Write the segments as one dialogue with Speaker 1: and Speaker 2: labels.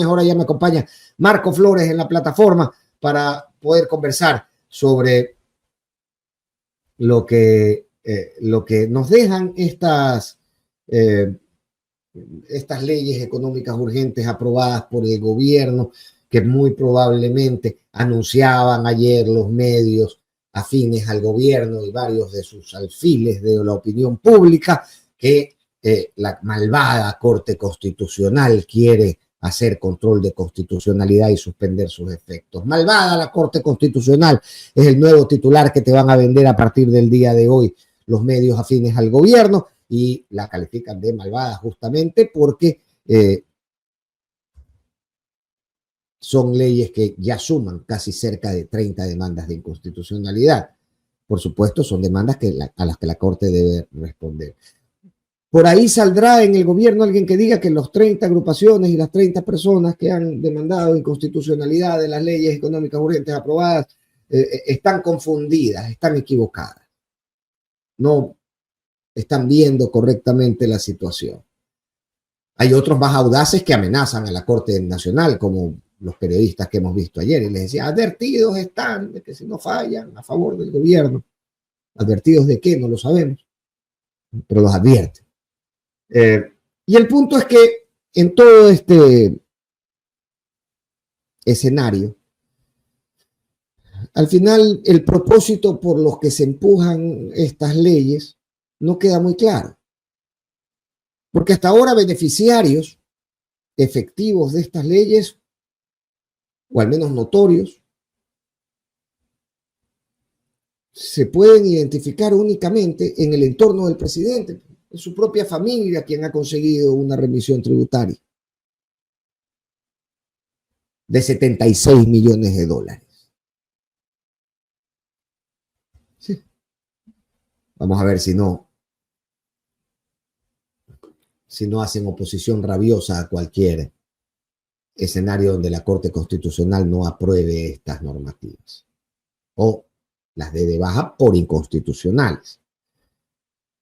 Speaker 1: Ahora ya me acompaña Marco Flores en la plataforma para poder conversar sobre lo que nos dejan estas leyes económicas urgentes aprobadas por el gobierno, que muy probablemente anunciaban ayer los medios afines al gobierno y varios de sus alfiles de la opinión pública, que la malvada Corte Constitucional quiere hacer control de constitucionalidad y suspender sus efectos. Malvada la Corte Constitucional es el nuevo titular que te van a vender a partir del día de hoy los medios afines al gobierno, y la califican de malvada justamente porque son leyes que ya suman casi cerca de 30 demandas de inconstitucionalidad. Por supuesto, son demandas a las que la Corte debe responder. Por ahí saldrá en el gobierno alguien que diga que las 30 agrupaciones y las 30 personas que han demandado inconstitucionalidad de las leyes económicas urgentes aprobadas están confundidas, están equivocadas. No están viendo correctamente la situación. Hay otros más audaces que amenazan a la Corte Nacional, como los periodistas que hemos visto ayer, y les decía, advertidos están de que si no fallan a favor del gobierno. ¿Advertidos de qué? No lo sabemos, pero los advierten. Y el punto es que en todo este escenario, al final el propósito por los que se empujan estas leyes no queda muy claro. Porque hasta ahora beneficiarios efectivos de estas leyes, o al menos notorios, se pueden identificar únicamente en el entorno del presidente, en su propia familia, quien ha conseguido una remisión tributaria de 76 millones de dólares. Sí. Vamos a ver si no hacen oposición rabiosa a cualquier escenario donde la Corte Constitucional no apruebe estas normativas o las dé de baja por inconstitucionales,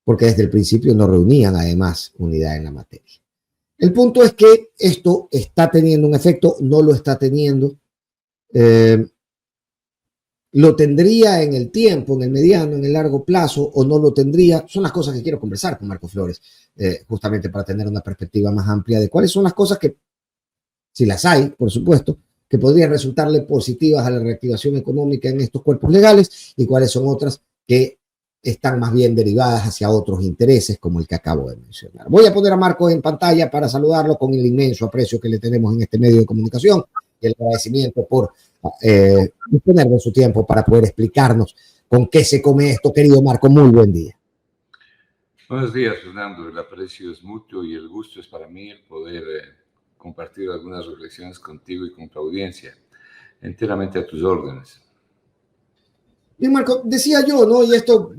Speaker 1: porque desde el principio no reunían además unidad en la materia. El punto es que esto está teniendo un efecto, no lo está teniendo, lo tendría en el tiempo, en el mediano, en el largo plazo, o no lo tendría. Son las cosas que quiero conversar con Marco Flores, justamente para tener una perspectiva más amplia de cuáles son las cosas que, si las hay, por supuesto, que podrían resultarle positivas a la reactivación económica en estos cuerpos legales, y cuáles son otras que están más bien derivadas hacia otros intereses, como el que acabo de mencionar. Voy a poner a Marco en pantalla para saludarlo con el inmenso aprecio que le tenemos en este medio de comunicación y el agradecimiento por disponer de su tiempo para poder explicarnos con qué se come esto. Querido Marco, muy buen día.
Speaker 2: Buenos días, Fernando. El aprecio es mutuo y el gusto es para mí el poder compartir algunas reflexiones contigo y con tu audiencia. Enteramente a tus órdenes.
Speaker 1: Bien, Marco, decía yo, ¿no? Y esto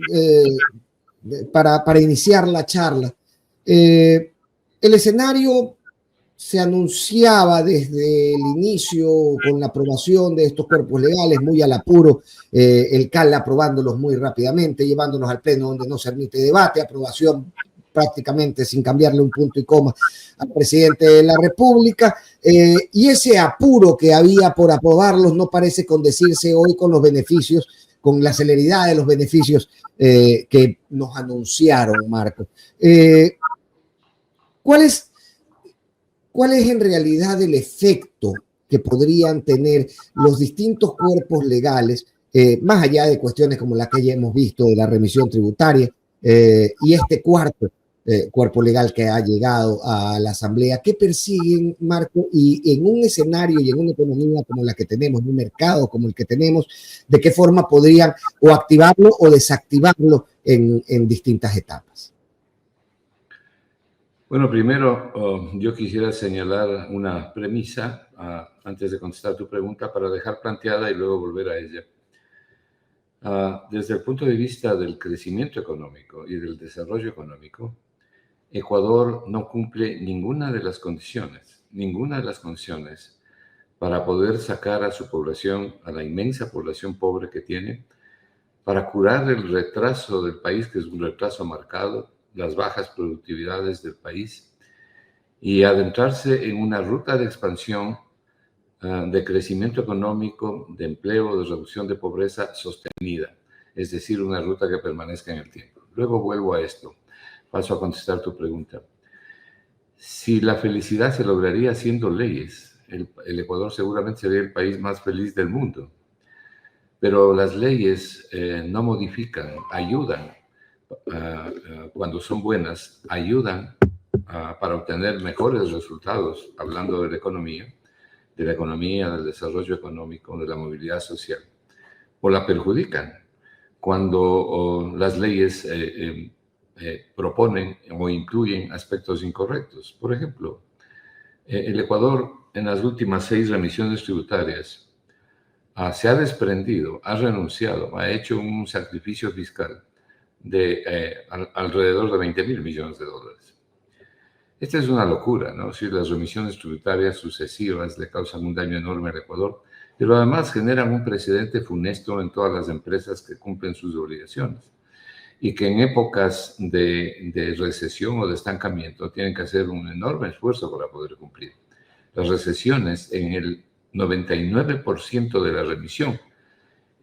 Speaker 1: para iniciar la charla. El escenario se anunciaba desde el inicio con la aprobación de estos cuerpos legales muy al apuro, el CAL aprobándolos muy rápidamente, llevándolos al pleno donde no se admite debate, aprobación prácticamente sin cambiarle un punto y coma al presidente de la República, y ese apuro que había por aprobarlos no parece condecirse hoy con los beneficios, con la celeridad de los beneficios que nos anunciaron, Marco. ¿Cuál es en realidad el efecto que podrían tener los distintos cuerpos legales, más allá de cuestiones como la que ya hemos visto de la remisión tributaria y este cuarto cuerpo legal que ha llegado a la Asamblea? ¿Qué persiguen, Marco? Y en un escenario y en una economía como la que tenemos, en un mercado como el que tenemos, ¿de qué forma podrían o activarlo o desactivarlo en distintas etapas?
Speaker 2: Bueno, primero yo quisiera señalar una premisa antes de contestar tu pregunta para dejar planteada y luego volver a ella. Desde el punto de vista del crecimiento económico y del desarrollo económico, Ecuador no cumple ninguna de las condiciones para poder sacar a su población, a la inmensa población pobre que tiene, para curar el retraso del país, que es un retraso marcado, las bajas productividades del país, y adentrarse en una ruta de expansión, de crecimiento económico, de empleo, de reducción de pobreza sostenida, es decir, una ruta que permanezca en el tiempo. Luego vuelvo a esto, paso a contestar tu pregunta. Si la felicidad se lograría haciendo leyes, el Ecuador seguramente sería el país más feliz del mundo. Pero las leyes no modifican, ayudan, cuando son buenas, ayudan para obtener mejores resultados, hablando de la economía, del desarrollo económico, de la movilidad social, o la perjudican cuando las leyes proponen o incluyen aspectos incorrectos. Por ejemplo, el Ecuador en las últimas 6 remisiones tributarias se ha desprendido, ha renunciado, ha hecho un sacrificio fiscal de alrededor de 20.000 millones de dólares. Esta es una locura, ¿no? Si las remisiones tributarias sucesivas le causan un daño enorme al Ecuador, pero además generan un precedente funesto en todas las empresas que cumplen sus obligaciones y que en épocas de recesión o de estancamiento tienen que hacer un enorme esfuerzo para poder cumplir. Las recesiones en el 99% de la remisión,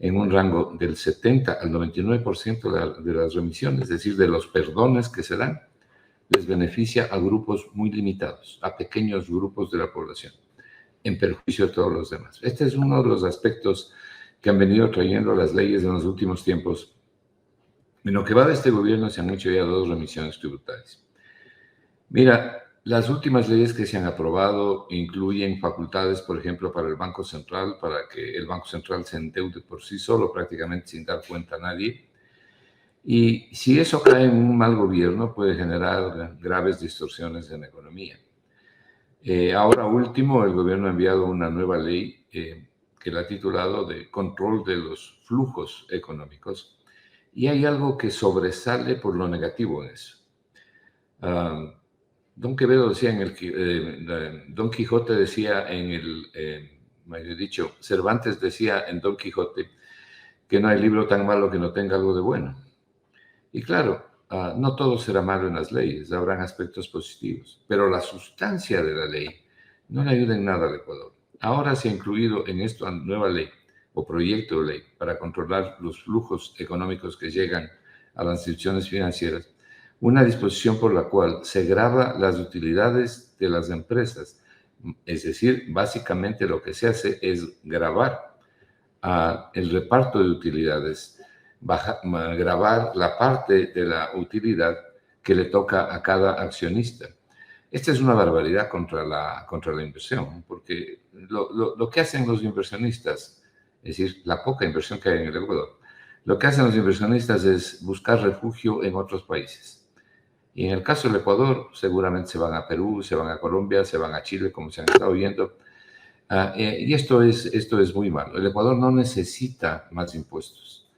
Speaker 2: en un rango del 70 al 99% de las remisiones, es decir, de los perdones que se dan, les beneficia a grupos muy limitados, a pequeños grupos de la población, en perjuicio de todos los demás. Este es uno de los aspectos que han venido trayendo las leyes en los últimos tiempos. En lo que va de este gobierno se han hecho ya 2 remisiones tributarias. Mira, las últimas leyes que se han aprobado incluyen facultades, por ejemplo, para el Banco Central, para que el Banco Central se endeude por sí solo, prácticamente sin dar cuenta a nadie. Y si eso cae en un mal gobierno, puede generar graves distorsiones en la economía. Ahora último, el gobierno ha enviado una nueva ley que la ha titulado de Control de los Flujos Económicos. Y hay algo que sobresale por lo negativo en eso. Don Quevedo decía Don Quijote decía mejor dicho, Cervantes decía en Don Quijote que no hay libro tan malo que no tenga algo de bueno. Y claro, no todo será malo en las leyes, habrán aspectos positivos, pero la sustancia de la ley no le ayuda en nada al Ecuador. Ahora se ha incluido en esta nueva ley o proyecto de ley para controlar los flujos económicos que llegan a las instituciones financieras, una disposición por la cual se grava las utilidades de las empresas. Es decir, básicamente lo que se hace es gravar el reparto de utilidades, gravar la parte de la utilidad que le toca a cada accionista. Esta es una barbaridad contra la inversión, porque lo que hacen los inversionistas, es decir, la poca inversión que hay en el Ecuador, lo que hacen los inversionistas es buscar refugio en otros países. Y en el caso del Ecuador, seguramente se van a Perú, se van a Colombia, se van a Chile, como se han estado viendo. Y esto es muy malo. El Ecuador no necesita más impuestos,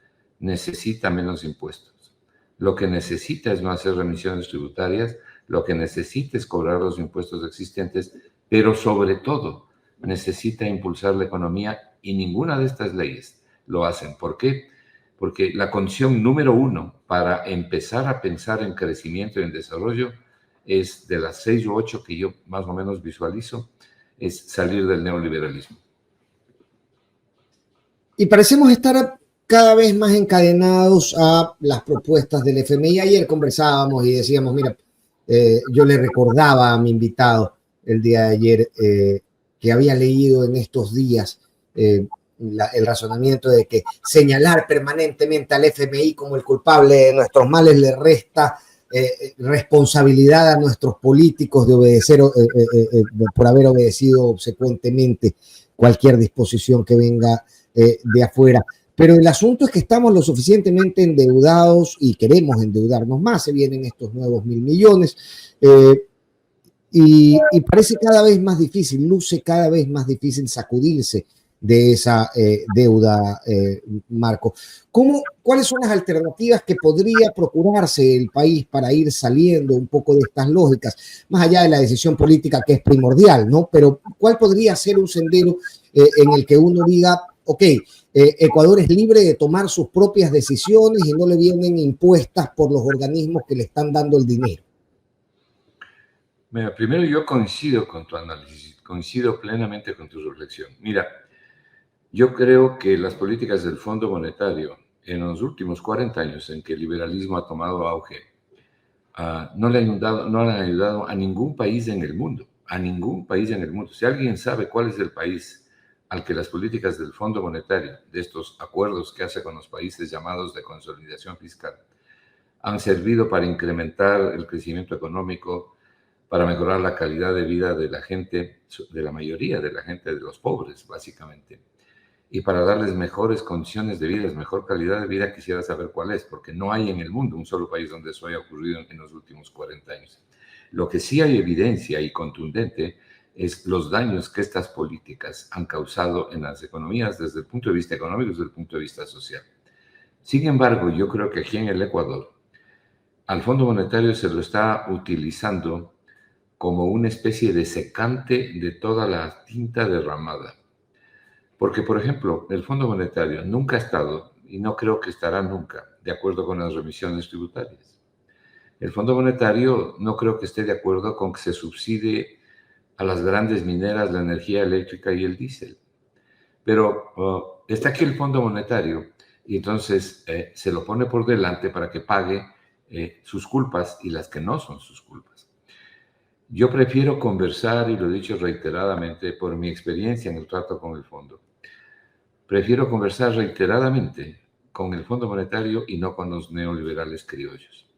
Speaker 2: necesita menos impuestos. Lo que necesita es no hacer remisiones tributarias, lo que necesita es cobrar los impuestos existentes, pero sobre todo necesita impulsar la economía y ninguna de estas leyes lo hacen. ¿Por qué? Porque la condición número 1 para empezar a pensar en crecimiento y en desarrollo es de las 6 u 8 que yo más o menos visualizo, es salir del neoliberalismo.
Speaker 1: Y parecemos estar cada vez más encadenados a las propuestas del FMI. Ayer conversábamos y decíamos, mira, yo le recordaba a mi invitado el día de ayer que había leído en estos días el razonamiento de que señalar permanentemente al FMI como el culpable de nuestros males le resta responsabilidad a nuestros políticos de obedecer por haber obedecido obsecuentemente cualquier disposición que venga de afuera. Pero el asunto es que estamos lo suficientemente endeudados y queremos endeudarnos más. Se vienen estos nuevos 1.000 millones y parece cada vez más difícil, luce cada vez más difícil sacudirse de esa deuda, Marco. ¿Cuáles son las alternativas que podría procurarse el país para ir saliendo un poco de estas lógicas, más allá de la decisión política que es primordial, ¿no? Pero ¿cuál podría ser un sendero en el que uno diga, ok, Ecuador es libre de tomar sus propias decisiones y no le vienen impuestas por los organismos que le están dando el dinero?
Speaker 2: Mira, primero yo coincido con tu análisis, coincido plenamente con tu reflexión. Mira, yo creo que las políticas del Fondo Monetario en los últimos 40 años en que el liberalismo ha tomado auge, no le han ayudado a ningún país en el mundo, a ningún país en el mundo. Si alguien sabe cuál es el país al que las políticas del Fondo Monetario, de estos acuerdos que hace con los países llamados de consolidación fiscal, han servido para incrementar el crecimiento económico, para mejorar la calidad de vida de la gente, de la mayoría de la gente, de los pobres, básicamente, y para darles mejores condiciones de vida, mejor calidad de vida, quisiera saber cuál es, porque no hay en el mundo un solo país donde eso haya ocurrido en los últimos 40 años. Lo que sí hay evidencia y contundente es los daños que estas políticas han causado en las economías desde el punto de vista económico y desde el punto de vista social. Sin embargo, yo creo que aquí en el Ecuador, al Fondo Monetario se lo está utilizando como una especie de secante de toda la tinta derramada. Porque, por ejemplo, el Fondo Monetario nunca ha estado, y no creo que estará nunca, de acuerdo con las remisiones tributarias. El Fondo Monetario no creo que esté de acuerdo con que se subsidie a las grandes mineras la energía eléctrica y el diésel. Pero está aquí el Fondo Monetario y entonces se lo pone por delante para que pague sus culpas y las que no son sus culpas. Yo prefiero conversar, y lo he dicho reiteradamente por mi experiencia en el trato con el fondo, prefiero conversar reiteradamente con el Fondo Monetario y no con los neoliberales criollos.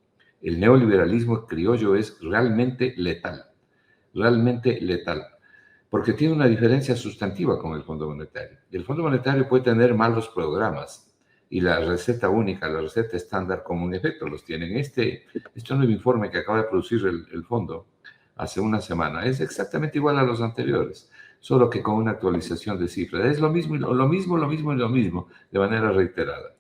Speaker 2: El neoliberalismo criollo es realmente letal, porque tiene una diferencia sustantiva con el Fondo Monetario. El Fondo Monetario puede tener malos programas y la receta única, la receta estándar, como en efecto los tienen. Este nuevo informe que acaba de producir el fondo hace una semana es exactamente igual a los anteriores, solo que con una actualización de cifras. Es lo mismo, de manera reiterada.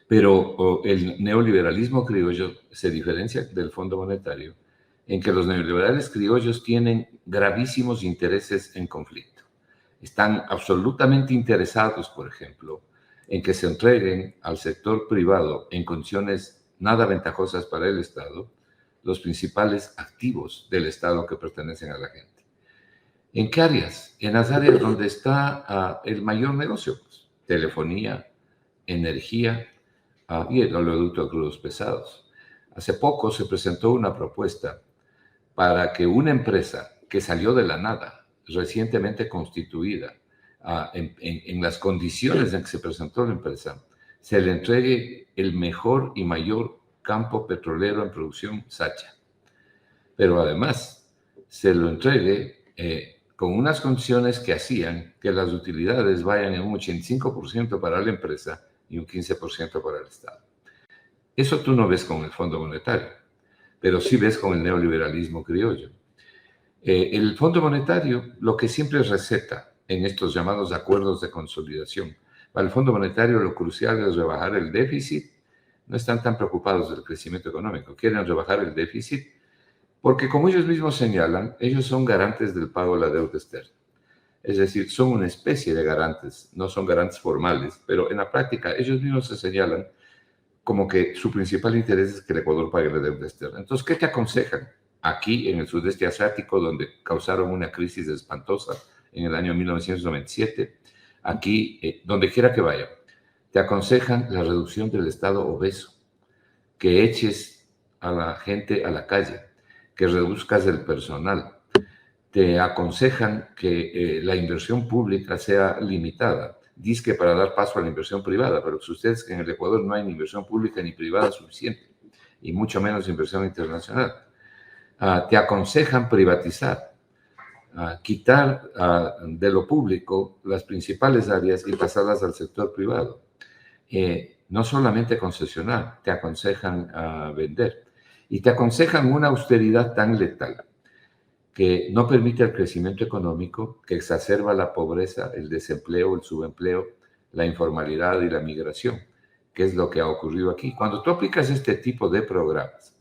Speaker 2: Pero el neoliberalismo criollo se diferencia del Fondo Monetario en que los neoliberales criollos tienen gravísimos intereses en conflicto. Están absolutamente interesados, por ejemplo, en que se entreguen al sector privado en condiciones nada ventajosas para el Estado los principales activos del Estado que pertenecen a la gente. ¿En qué áreas? En las áreas donde está el mayor negocio, pues, telefonía, energía y el oleoducto de crudos pesados. Hace poco se presentó una propuesta para que una empresa que salió de la nada, recientemente constituida, en las condiciones en que se presentó la empresa, se le entregue el mejor y mayor campo petrolero en producción, Sacha. Pero además se lo entregue con unas condiciones que hacían que las utilidades vayan en un 85% para la empresa y un 15% para el Estado. Eso tú no ves con el Fondo Monetario, pero sí ves con el neoliberalismo criollo. El Fondo Monetario lo que siempre receta en estos llamados acuerdos de consolidación, para el Fondo Monetario lo crucial es rebajar el déficit. No están tan preocupados del crecimiento económico, quieren rebajar el déficit porque, como ellos mismos señalan, ellos son garantes del pago de la deuda externa. Es decir, son una especie de garantes, no son garantes formales, pero en la práctica ellos mismos se señalan como que su principal interés es que el Ecuador pague la deuda externa. Entonces, ¿qué te aconsejan? Aquí, en el sudeste asiático, donde causaron una crisis espantosa en el año 1997, aquí, donde quiera que vaya, te aconsejan la reducción del Estado obeso, que eches a la gente a la calle, que reduzcas el personal. Te aconsejan que la inversión pública sea limitada, dizque para dar paso a la inversión privada, pero si ustedes que en el Ecuador no hay ni inversión pública ni privada suficiente, y mucho menos inversión internacional. Te aconsejan privatizar, quitar de lo público las principales áreas y pasarlas al sector privado. No solamente concesionar, te aconsejan vender. Y te aconsejan una austeridad tan letal que no permite el crecimiento económico, que exacerba la pobreza, el desempleo, el subempleo, la informalidad y la migración, que es lo que ha ocurrido aquí. Cuando tú aplicas este tipo de programas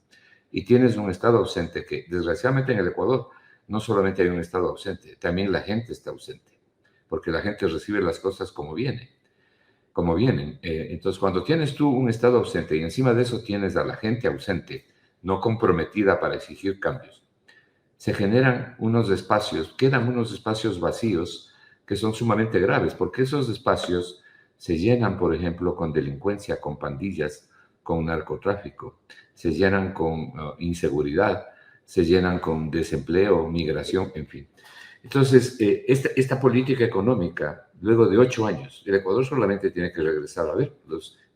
Speaker 2: y tienes un Estado ausente, que desgraciadamente en el Ecuador no solamente hay un Estado ausente, también la gente está ausente, porque la gente recibe las cosas como vienen. Entonces, cuando tienes tú un Estado ausente y encima de eso tienes a la gente ausente, no comprometida para exigir cambios, se generan unos espacios, quedan unos espacios vacíos que son sumamente graves, porque esos espacios se llenan, por ejemplo, con delincuencia, con pandillas, con narcotráfico, se llenan con inseguridad, se llenan con desempleo, migración, en fin. Entonces, esta política económica, luego de 8 años, el Ecuador solamente tiene que regresar a ver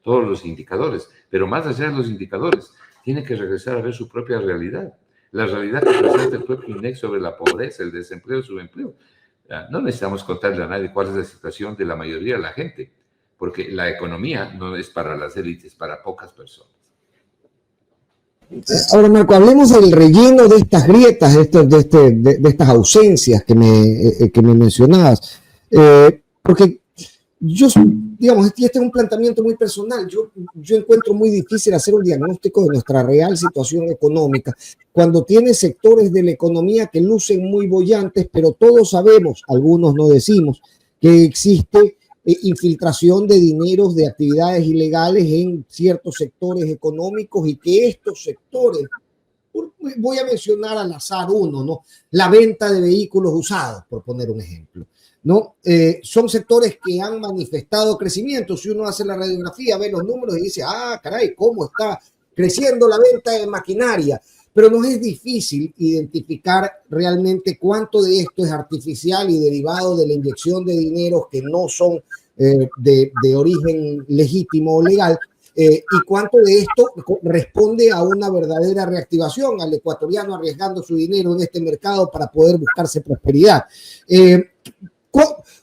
Speaker 2: todos los indicadores, pero más allá de los indicadores, tiene que regresar a ver su propia realidad, la realidad que presenta el propio INEC sobre la pobreza, el desempleo, el subempleo. No necesitamos contarle a nadie cuál es la situación de la mayoría de la gente, porque la economía no es para las élites, para pocas personas.
Speaker 1: Ahora, Marco, hablemos del relleno de estas grietas, de estas ausencias que me mencionabas. Porque yo, digamos, este es un planteamiento muy personal. Yo encuentro muy difícil hacer un diagnóstico de nuestra real situación económica cuando tiene sectores de la economía que lucen muy bollantes, pero todos sabemos, algunos no decimos, que existe infiltración de dineros de actividades ilegales en ciertos sectores económicos y que estos sectores, voy a mencionar al azar uno, ¿no? La venta de vehículos usados, por poner un ejemplo, ¿no? Son sectores que han manifestado crecimiento. Si uno hace la radiografía, ve los números y dice, ah, caray, ¿cómo está creciendo la venta de maquinaria? Pero nos es difícil identificar realmente cuánto de esto es artificial y derivado de la inyección de dineros que no son de origen legítimo o legal, y cuánto de esto responde a una verdadera reactivación, al ecuatoriano arriesgando su dinero en este mercado para poder buscarse prosperidad.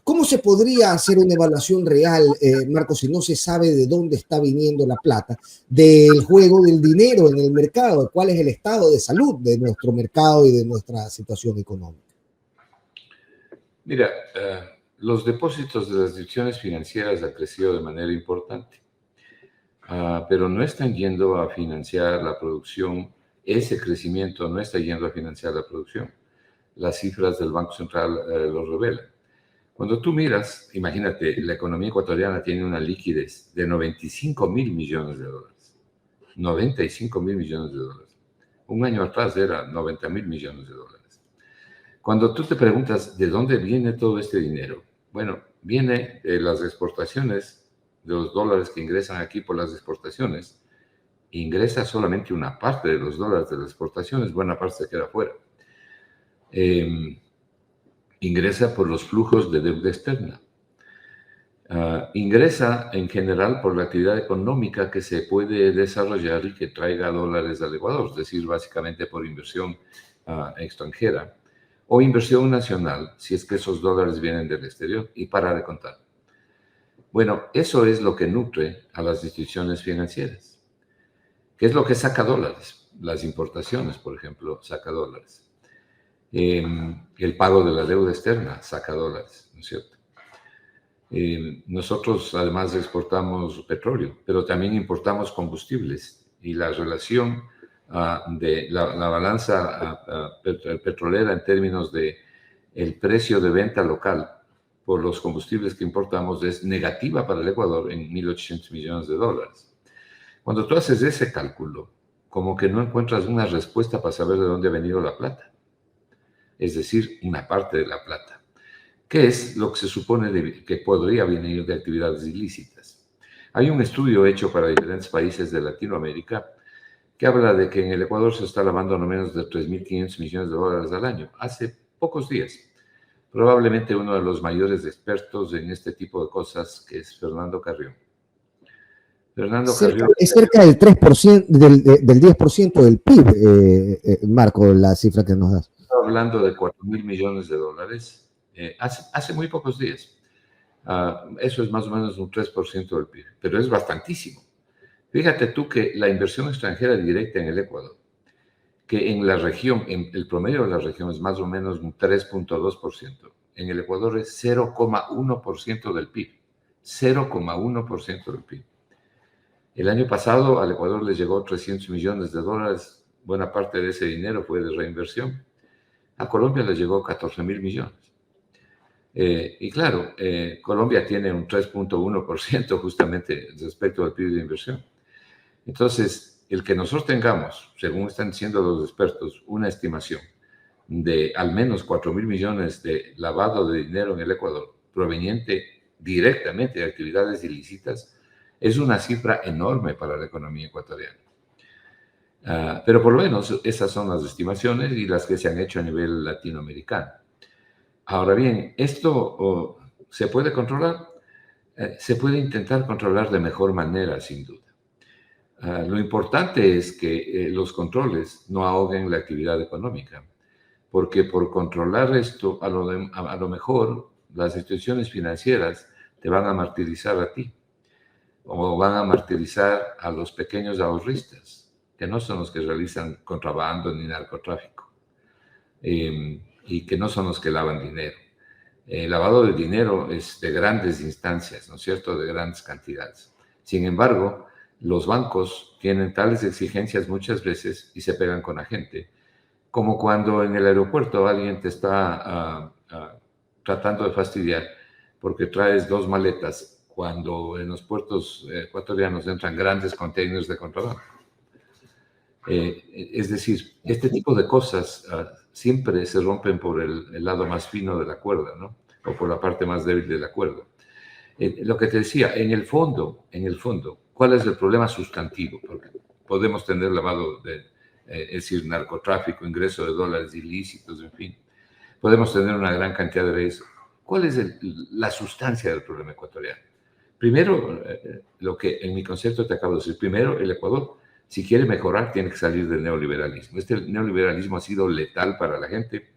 Speaker 1: ¿Cómo se podría hacer una evaluación real, Marco, si no se sabe de dónde está viniendo la plata, del juego del dinero en el mercado? ¿Cuál es el estado de salud de nuestro mercado y de nuestra situación económica?
Speaker 2: Mira, los depósitos de las instituciones financieras han crecido de manera importante, pero no están yendo a financiar la producción. Ese crecimiento no está yendo a financiar la producción. Las cifras del Banco Central lo revelan. Cuando tú miras, imagínate, la economía ecuatoriana tiene una liquidez de 95 mil millones de dólares. 95 mil millones de dólares. Un año atrás era 90 mil millones de dólares. Cuando tú te preguntas de dónde viene todo este dinero, bueno, viene de las exportaciones, de los dólares que ingresan aquí por las exportaciones. Ingresa solamente una parte de los dólares de las exportaciones, buena parte se queda fuera. Ingresa por los flujos de deuda externa. Ingresa en general por la actividad económica que se puede desarrollar y que traiga dólares al Ecuador, es decir, básicamente por inversión extranjera o inversión nacional, si es que esos dólares vienen del exterior, y para de contar. Bueno, eso es lo que nutre a las instituciones financieras. ¿Qué es lo que saca dólares? Las importaciones, por ejemplo, saca dólares. El pago de la deuda externa saca dólares, ¿no es cierto? Nosotros además exportamos petróleo, pero también importamos combustibles, y la relación de la balanza petrolera en términos de el precio de venta local por los combustibles que importamos es negativa para el Ecuador en 1.800 millones de dólares. Cuando tú haces ese cálculo, como que no encuentras una respuesta para saber de dónde ha venido la plata. Es decir, una parte de la plata. ¿Qué es lo que se supone que podría venir de actividades ilícitas? Hay un estudio hecho para diferentes países de Latinoamérica que habla de que en el Ecuador se está lavando no menos de 3.500 millones de dólares al año, hace pocos días. Probablemente uno de los mayores expertos en este tipo de cosas, que es Fernando Carrión.
Speaker 1: Es cerca del 3%, del 10% del PIB, Marco, la cifra que nos das.
Speaker 2: Hablando de 4.000 millones de dólares hace muy pocos días. Eso es más o menos un 3% del PIB, pero es bastantísimo. Fíjate tú que la inversión extranjera directa en el Ecuador, que en la región, en el promedio de la región es más o menos un 3.2%. En el Ecuador es 0,1% del PIB. 0,1% del PIB. El año pasado al Ecuador le llegó 300 millones de dólares. Buena parte de ese dinero fue de reinversión. A Colombia le llegó 14.000 millones. Y claro, Colombia tiene un 3.1% justamente respecto al PIB de inversión. Entonces, el que nosotros tengamos, según están diciendo los expertos, una estimación de al menos 4.000 millones de lavado de dinero en el Ecuador, proveniente directamente de actividades ilícitas, es una cifra enorme para la economía ecuatoriana. Pero por lo menos esas son las estimaciones y las que se han hecho a nivel latinoamericano. Ahora bien, ¿esto se puede controlar? Se puede intentar controlar de mejor manera, sin duda. Lo importante es que los controles no ahoguen la actividad económica, porque por controlar esto, a lo mejor las instituciones financieras te van a martirizar a ti, o van a martirizar a los pequeños ahorristas, que no son los que realizan contrabando ni narcotráfico, y que no son los que lavan dinero. El lavado de dinero es de grandes instancias, ¿no es cierto?, de grandes cantidades. Sin embargo, los bancos tienen tales exigencias muchas veces y se pegan con la gente, como cuando en el aeropuerto alguien te está tratando de fastidiar porque traes 2 maletas, cuando en los puertos ecuatorianos entran grandes containers de contrabando. Es decir, este tipo de cosas siempre se rompen por el lado más fino de la cuerda, ¿no? O por la parte más débil de la cuerda. Lo que te decía, en el fondo, ¿cuál es el problema sustantivo? Porque podemos tener lavado es decir, narcotráfico, ingreso de dólares ilícitos, en fin. Podemos tener una gran cantidad de eso. ¿Cuál es la sustancia del problema ecuatoriano? Primero, lo que en mi concepto te acabo de decir, primero, el Ecuador, si quiere mejorar, tiene que salir del neoliberalismo. Este neoliberalismo ha sido letal para la gente.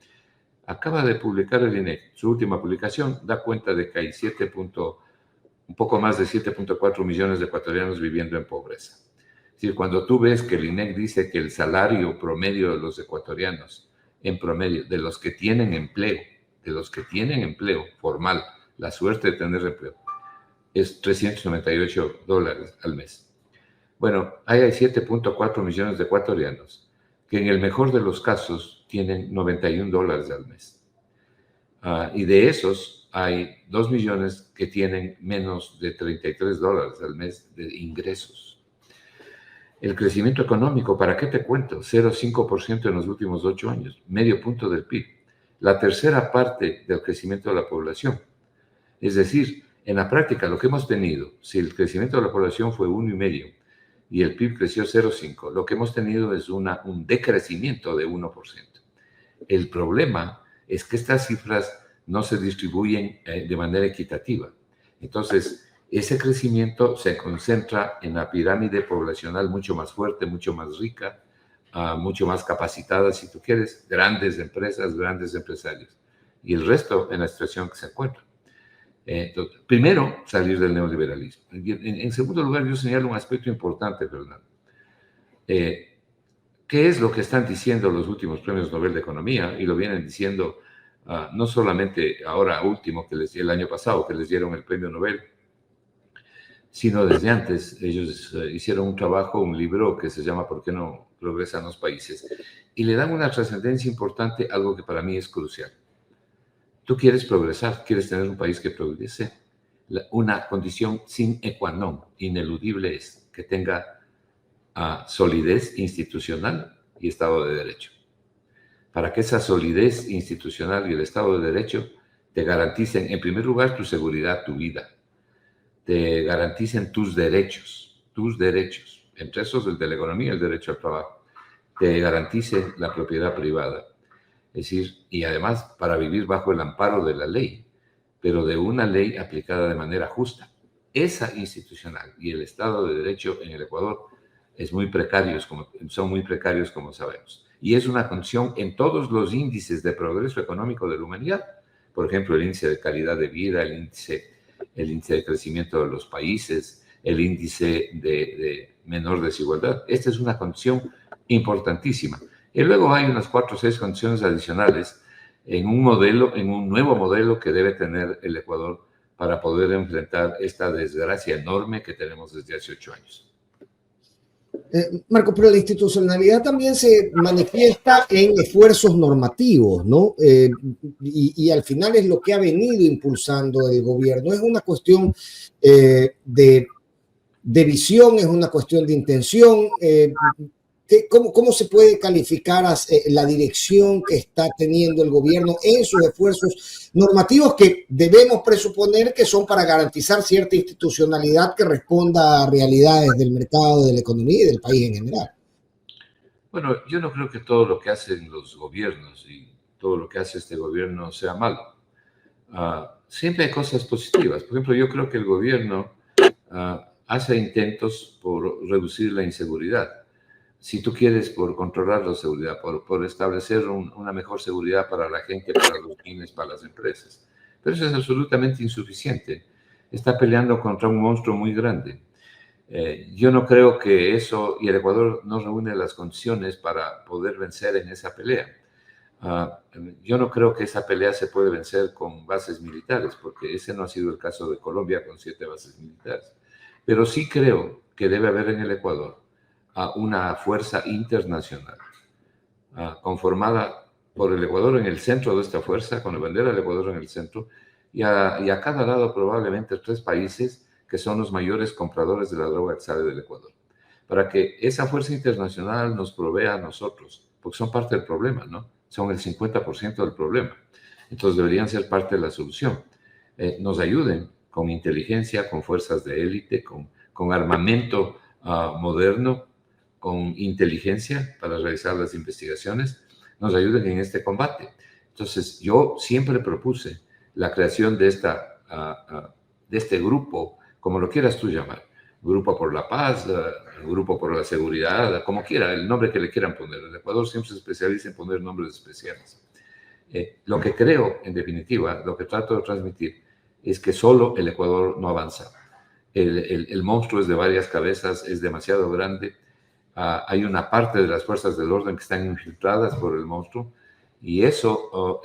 Speaker 2: Acaba de publicar el INEC, su última publicación, da cuenta de que hay un poco más de 7.4 millones de ecuatorianos viviendo en pobreza. Es decir, cuando tú ves que el INEC dice que el salario promedio de los ecuatorianos, en promedio, de los que tienen empleo formal, la suerte de tener empleo, es $398 al mes. Bueno, ahí hay 7.4 millones de ecuatorianos que en el mejor de los casos tienen $91 al mes. Y de esos hay 2 millones que tienen menos de $33 al mes de ingresos. El crecimiento económico, ¿para qué te cuento? 0,5% en los últimos 8 años, medio punto del PIB. La tercera parte del crecimiento de la población. Es decir, en la práctica lo que hemos tenido, si el crecimiento de la población fue 1,5% y el PIB creció 0,5%, lo que hemos tenido es un decrecimiento de 1%. El problema es que estas cifras no se distribuyen de manera equitativa. Entonces, ese crecimiento se concentra en la pirámide poblacional mucho más fuerte, mucho más rica, mucho más capacitada, si tú quieres, grandes empresas, grandes empresarios. Y el resto en la situación que se encuentra. Entonces, primero, salir del neoliberalismo. En segundo lugar, yo señalo un aspecto importante, Fernando. ¿Qué es lo que están diciendo los últimos premios Nobel de Economía? Y lo vienen diciendo no solamente ahora último, el año pasado, que les dieron el premio Nobel, sino desde antes. Ellos hicieron un trabajo, un libro que se llama ¿Por qué no progresan los países? Y le dan una trascendencia importante, algo que para mí es crucial. Tú quieres progresar, quieres tener un país que progrese. Una condición sine qua non, ineludible, es que tenga solidez institucional y Estado de Derecho. Para que esa solidez institucional y el Estado de Derecho te garanticen, en primer lugar, tu seguridad, tu vida, te garanticen tus derechos, entre esos el de la economía, el derecho al trabajo, te garantice la propiedad privada. Es decir, y además para vivir bajo el amparo de la ley, pero de una ley aplicada de manera justa. Esa institucional y el Estado de Derecho en el Ecuador son muy precarios, como sabemos. Y es una condición en todos los índices de progreso económico de la humanidad. Por ejemplo, el índice de calidad de vida, el índice de crecimiento de los países, el índice de menor desigualdad. Esta es una condición importantísima. Y luego hay unas 4 o 6 condiciones adicionales en un nuevo modelo que debe tener el Ecuador para poder enfrentar esta desgracia enorme que tenemos desde hace 8 años.
Speaker 1: Marco, pero la institucionalidad también se manifiesta en esfuerzos normativos, ¿no? Y al final es lo que ha venido impulsando el gobierno. Es una cuestión de visión, es una cuestión de intención. ¿Cómo se puede calificar la dirección que está teniendo el gobierno en sus esfuerzos normativos que debemos presuponer que son para garantizar cierta institucionalidad que responda a realidades del mercado, de la economía y del país en general?
Speaker 2: Bueno, yo no creo que todo lo que hacen los gobiernos y todo lo que hace este gobierno sea malo. Siempre hay cosas positivas. Por ejemplo, yo creo que el gobierno hace intentos por reducir la inseguridad. Si tú quieres por controlar la seguridad, por establecer una mejor seguridad para la gente, para los bienes, para las empresas. Pero eso es absolutamente insuficiente. Está peleando contra un monstruo muy grande. Yo no creo que eso, y el Ecuador no reúne las condiciones para poder vencer en esa pelea. Yo no creo que esa pelea se puede vencer con bases militares, porque ese no ha sido el caso de Colombia con 7 bases militares. Pero sí creo que debe haber en el Ecuador una fuerza internacional conformada por el Ecuador en el centro de esta fuerza, con la bandera del Ecuador en el centro, y a cada lado probablemente 3 países que son los mayores compradores de la droga que sale del Ecuador, para que esa fuerza internacional nos provea a nosotros, porque son parte del problema, ¿no? Son el 50% del problema. Entonces deberían ser parte de la solución. Nos ayuden con inteligencia, con fuerzas de élite, con armamento moderno, con inteligencia para realizar las investigaciones, nos ayuden en este combate. Entonces, yo siempre propuse la creación de este grupo, como lo quieras tú llamar, Grupo por la Paz, Grupo por la Seguridad, como quiera, el nombre que le quieran poner. El Ecuador siempre se especializa en poner nombres especiales. Lo que creo, en definitiva, lo que trato de transmitir, es que solo el Ecuador no avanza. El monstruo es de varias cabezas, es demasiado grande. Hay una parte de las fuerzas del orden que están infiltradas por el monstruo, y eso,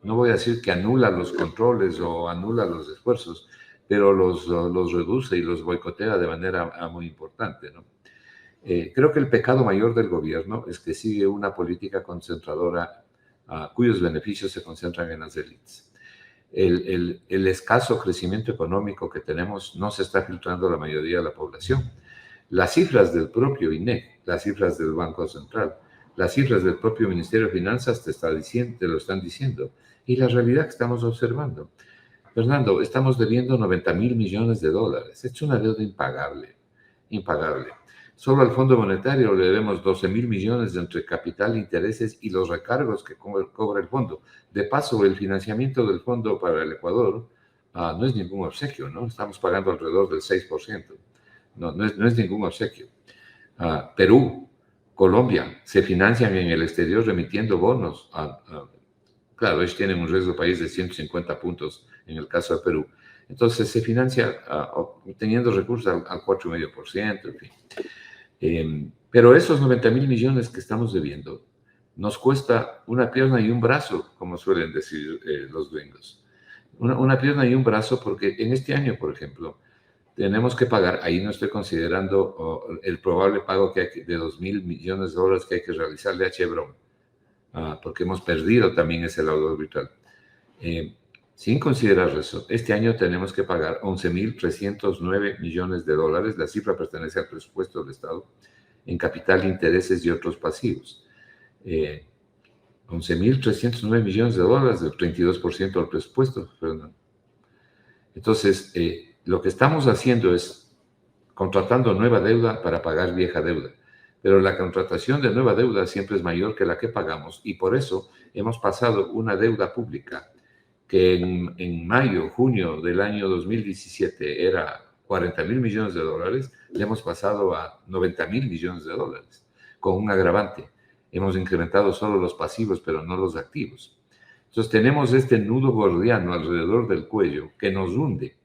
Speaker 2: no voy a decir que anula los controles o anula los esfuerzos, pero los reduce y los boicotea de manera muy importante, ¿no? Creo que el pecado mayor del gobierno es que sigue una política concentradora cuyos beneficios se concentran en las élites. El escaso crecimiento económico que tenemos no se está filtrando a la mayoría de la población. Las cifras del propio INEC, las cifras del Banco Central, las cifras del propio Ministerio de Finanzas te lo están diciendo. Y la realidad que estamos observando. Fernando, estamos debiendo 90.000 millones de dólares. Es una deuda impagable, impagable. Solo al Fondo Monetario le debemos 12.000 millones entre capital, intereses y los recargos que cobra el fondo. De paso, el financiamiento del fondo para el Ecuador no es ningún obsequio, ¿no? Estamos pagando alrededor del 6%. No es ningún obsequio. Perú, Colombia, se financian en el exterior remitiendo bonos. Claro, ellos tienen un riesgo país de 150 puntos en el caso de Perú. Entonces se financia obteniendo recursos al 4,5%, en fin. Pero esos 90.000 millones que estamos debiendo nos cuesta una pierna y un brazo, como suelen decir los gringos. Una pierna y un brazo porque en este año, por ejemplo, tenemos que pagar, ahí no estoy considerando el probable pago de 2.000 millones de dólares que hay que realizarle a Chevron, porque hemos perdido también ese laudo arbitral. Sin considerar eso, este año tenemos que pagar 11.309 millones de dólares, la cifra pertenece al presupuesto del Estado, en capital, intereses y otros pasivos. 11.309 millones de dólares, del 32% del presupuesto, Fernando. Entonces, lo que estamos haciendo es contratando nueva deuda para pagar vieja deuda. Pero la contratación de nueva deuda siempre es mayor que la que pagamos, y por eso hemos pasado una deuda pública que en mayo, junio del año 2017 era 40.000 millones de dólares, le hemos pasado a 90.000 millones de dólares, con un agravante. Hemos incrementado solo los pasivos, pero no los activos. Entonces tenemos este nudo gordiano alrededor del cuello que nos hunde.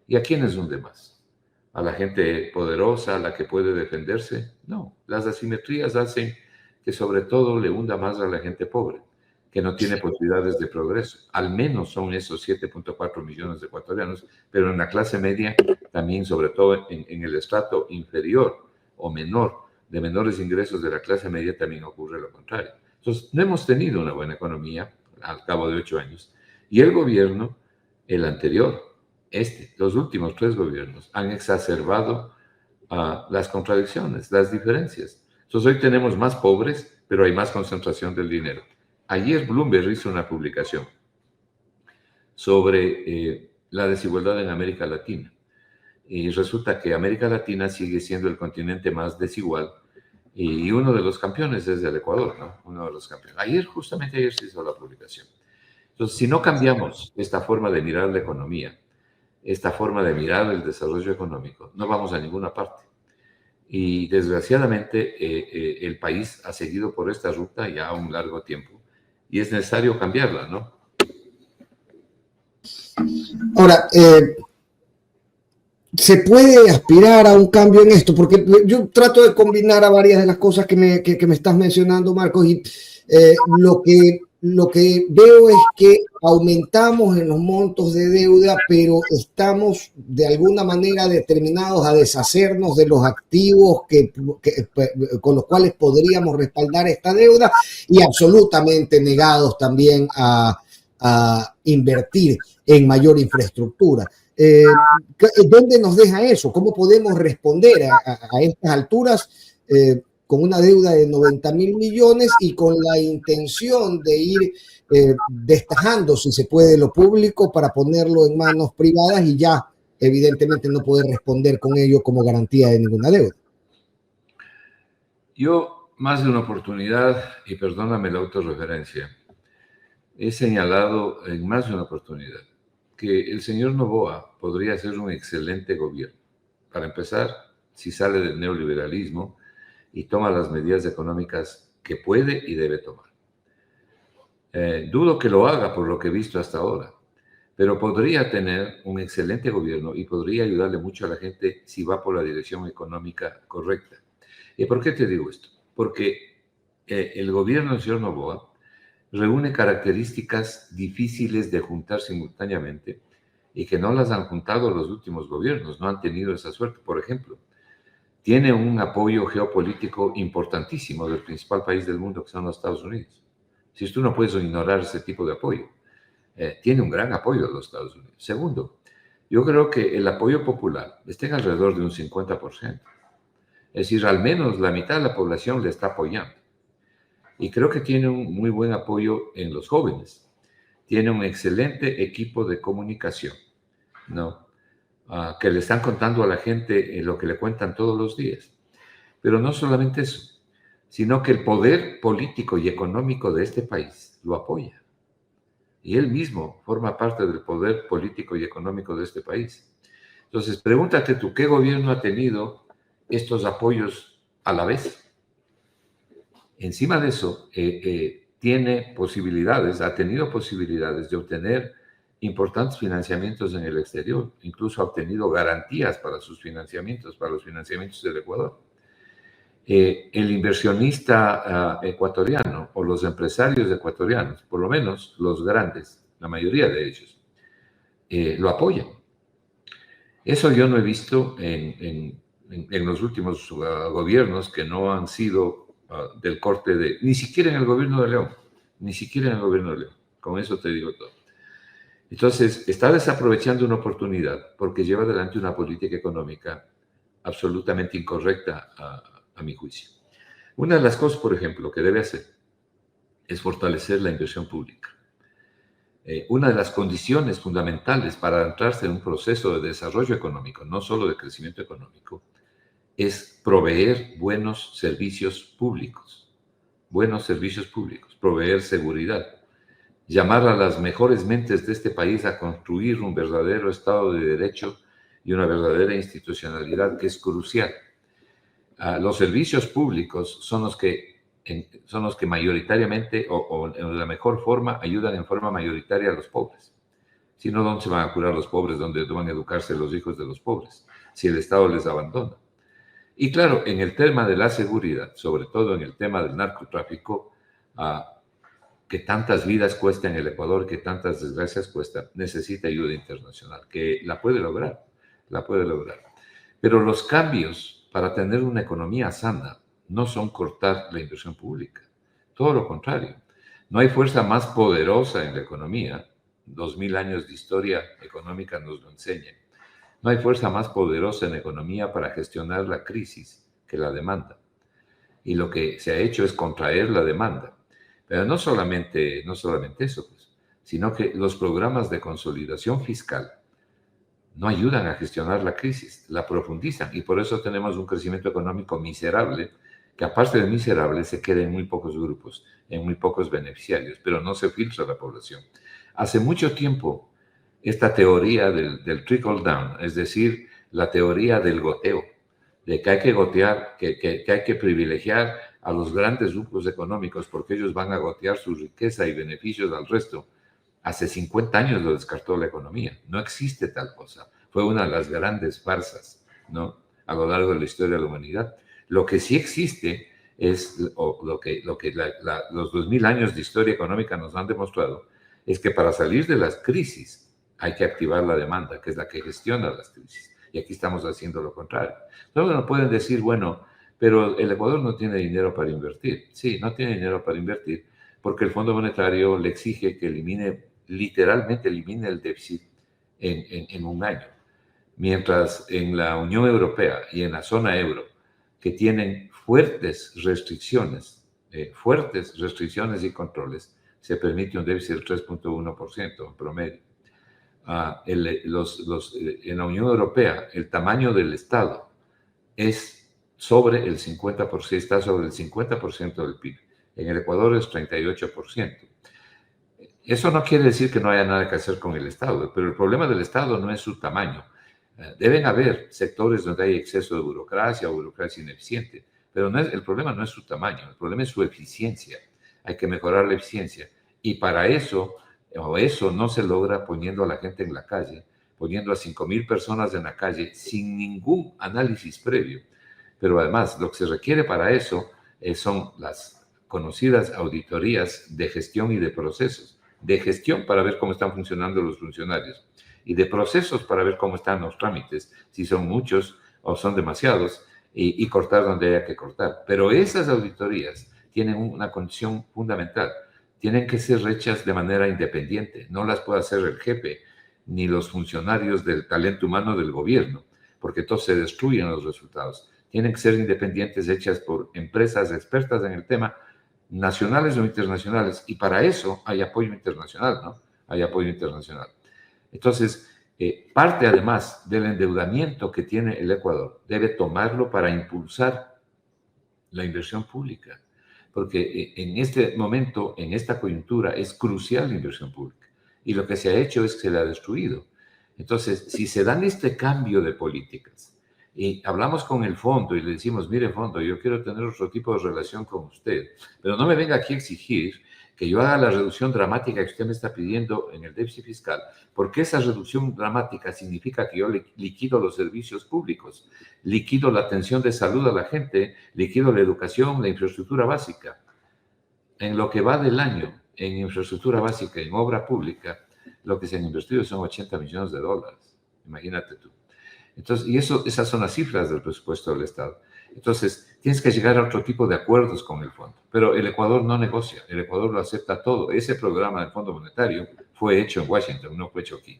Speaker 2: ¿Y a quiénes hunde más? ¿A la gente poderosa, a la que puede defenderse? No, las asimetrías hacen que sobre todo le hunda más a la gente pobre, que no tiene posibilidades de progreso. Al menos son esos 7,4 millones de ecuatorianos, pero en la clase media, también sobre todo en el estrato inferior o menor, de menores ingresos de la clase media, también ocurre lo contrario. Entonces, no hemos tenido una buena economía al cabo de 8 años. Y el gobierno, el anterior, los últimos 3 gobiernos, han exacerbado las contradicciones, las diferencias. Entonces hoy tenemos más pobres, pero hay más concentración del dinero. Ayer Bloomberg hizo una publicación sobre la desigualdad en América Latina. Y resulta que América Latina sigue siendo el continente más desigual y uno de los campeones es el Ecuador, ¿no? Uno de los campeones. Justamente ayer se hizo la publicación. Entonces, si no cambiamos esta forma de mirar la economía, esta forma de mirar el desarrollo económico, no vamos a ninguna parte. Y desgraciadamente el país ha seguido por esta ruta ya un largo tiempo y es necesario cambiarla, ¿no?
Speaker 1: Ahora, ¿se puede aspirar a un cambio en esto? Porque yo trato de combinar a varias de las cosas que me estás mencionando, Marcos, y lo que veo es que aumentamos en los montos de deuda, pero estamos de alguna manera determinados a deshacernos de los activos con los cuales podríamos respaldar esta deuda y absolutamente negados también a invertir en mayor infraestructura. ¿Dónde nos deja eso? ¿Cómo podemos responder a estas alturas con una deuda de 90.000 millones y con la intención de ir destajando, si se puede, lo público para ponerlo en manos privadas y ya evidentemente no poder responder con ello como garantía de ninguna deuda?
Speaker 2: Yo, más de una oportunidad, y perdóname la autorreferencia, he señalado en más de una oportunidad que el señor Noboa podría ser un excelente gobierno. Para empezar, si sale del neoliberalismo y toma las medidas económicas que puede y debe tomar. Dudo que lo haga por lo que he visto hasta ahora, pero podría tener un excelente gobierno y podría ayudarle mucho a la gente si va por la dirección económica correcta. ¿Y por qué te digo esto? Porque el gobierno del señor Noboa reúne características difíciles de juntar simultáneamente y que no las han juntado los últimos gobiernos, no han tenido esa suerte. Por ejemplo, tiene un apoyo geopolítico importantísimo del principal país del mundo, que son los Estados Unidos. Si tú no puedes ignorar ese tipo de apoyo, tiene un gran apoyo de los Estados Unidos. Segundo, yo creo que el apoyo popular está alrededor de un 50%. Es decir, al menos la mitad de la población le está apoyando. Y creo que tiene un muy buen apoyo en los jóvenes. Tiene un excelente equipo de comunicación, ¿no? Que le están contando a la gente lo que le cuentan todos los días. Pero no solamente eso, sino que el poder político y económico de este país lo apoya. Y él mismo forma parte del poder político y económico de este país. Entonces, pregúntate tú, ¿qué gobierno ha tenido estos apoyos a la vez? Encima de eso, tiene posibilidades, ha tenido posibilidades de obtener importantes financiamientos en el exterior, incluso ha obtenido garantías para sus financiamientos, para los financiamientos del Ecuador. El inversionista ecuatoriano o los empresarios ecuatorianos, por lo menos los grandes, la mayoría de ellos, lo apoyan. Eso yo no he visto en los últimos gobiernos que no han sido del corte de, ni siquiera en el gobierno de León, ni siquiera en el gobierno de León. Con eso te digo todo. Entonces, está desaprovechando una oportunidad porque lleva adelante una política económica absolutamente incorrecta a mi juicio. Una de las cosas, por ejemplo, que debe hacer es fortalecer la inversión pública. Una de las condiciones fundamentales para entrarse en un proceso de desarrollo económico, no solo de crecimiento económico, es proveer buenos servicios públicos, proveer seguridad, llamar a las mejores mentes de este país a construir un verdadero Estado de Derecho y una verdadera institucionalidad que es crucial. Los servicios públicos son los que mayoritariamente o en la mejor forma ayudan en forma mayoritaria a los pobres. Si no, ¿dónde se van a curar los pobres? ¿Dónde van a educarse los hijos de los pobres? Si el Estado les abandona. Y claro, en el tema de la seguridad, sobre todo en el tema del narcotráfico, que tantas vidas cuesta en el Ecuador, que tantas desgracias cuesta, necesita ayuda internacional, que la puede lograr. Pero los cambios para tener una economía sana no son cortar la inversión pública, todo lo contrario. No hay fuerza más poderosa en la economía, 2000 años de historia económica nos lo enseñan. No hay fuerza más poderosa en la economía para gestionar la crisis que la demanda. y lo que se ha hecho es contraer la demanda. Pero no solamente eso, pues, sino que los programas de consolidación fiscal no ayudan a gestionar la crisis, la profundizan, y por eso tenemos un crecimiento económico miserable, que aparte de miserable se queda en muy pocos grupos, en muy pocos beneficiarios, pero no se filtra la población. Hace mucho tiempo, esta teoría del trickle down, es decir, la teoría del goteo, de que hay que gotear, que hay que privilegiar a los grandes grupos económicos porque ellos van a gotear su riqueza y beneficios al resto. Hace 50 años lo descartó la economía. No existe tal cosa. Fue una de las grandes farsas, ¿no?, a lo largo de la historia de la humanidad. Lo que sí existe es, o lo que los 2000 años de historia económica nos han demostrado, es que para salir de las crisis hay que activar la demanda, que es la que gestiona las crisis. Y aquí estamos haciendo lo contrario. Luego nos pueden decir, bueno, pero el Ecuador no tiene dinero para invertir. Sí, no tiene dinero para invertir porque el Fondo Monetario le exige que literalmente elimine el déficit en un año. Mientras en la Unión Europea y en la zona euro, que tienen fuertes restricciones y controles, se permite un déficit del 3.1% en promedio. En la Unión Europea, el tamaño del Estado es sobre el 50%, está sobre el 50% del PIB. En el Ecuador es 38%. Eso no quiere decir que no haya nada que hacer con el Estado, pero el problema del Estado no es su tamaño. Deben haber sectores donde hay exceso de burocracia o burocracia ineficiente, pero el problema no es su tamaño, el problema es su eficiencia. Hay que mejorar la eficiencia. Y para eso no se logra poniendo a la gente en la calle, poniendo a 5,000 personas en la calle sin ningún análisis previo. Pero además, lo que se requiere para eso son las conocidas auditorías de gestión y de procesos. De gestión para ver cómo están funcionando los funcionarios y de procesos para ver cómo están los trámites, si son muchos o son demasiados, y cortar donde haya que cortar. Pero esas auditorías tienen una condición fundamental. Tienen que ser hechas de manera independiente. No las puede hacer el jefe ni los funcionarios del talento humano del gobierno, porque entonces se destruyen los resultados. Tienen que ser independientes, hechas por empresas expertas en el tema, nacionales o internacionales, y para eso hay apoyo internacional, ¿no? Hay apoyo internacional. Entonces, parte además del endeudamiento que tiene el Ecuador, debe tomarlo para impulsar la inversión pública, porque en este momento, en esta coyuntura, es crucial la inversión pública, y lo que se ha hecho es que se la ha destruido. Entonces, si se dan este cambio de políticas, y hablamos con el fondo y le decimos, mire fondo, yo quiero tener otro tipo de relación con usted, pero no me venga aquí a exigir que yo haga la reducción dramática que usted me está pidiendo en el déficit fiscal, porque esa reducción dramática significa que yo liquido los servicios públicos, liquido la atención de salud a la gente, liquido la educación, la infraestructura básica. En lo que va del año, en infraestructura básica, en obra pública, lo que se han invertido son $80 millones. Imagínate tú. Entonces, y esas son las cifras del presupuesto del Estado. Entonces, tienes que llegar a otro tipo de acuerdos con el fondo. Pero el Ecuador no negocia, el Ecuador lo acepta todo. Ese programa del Fondo Monetario fue hecho en Washington, no fue hecho aquí.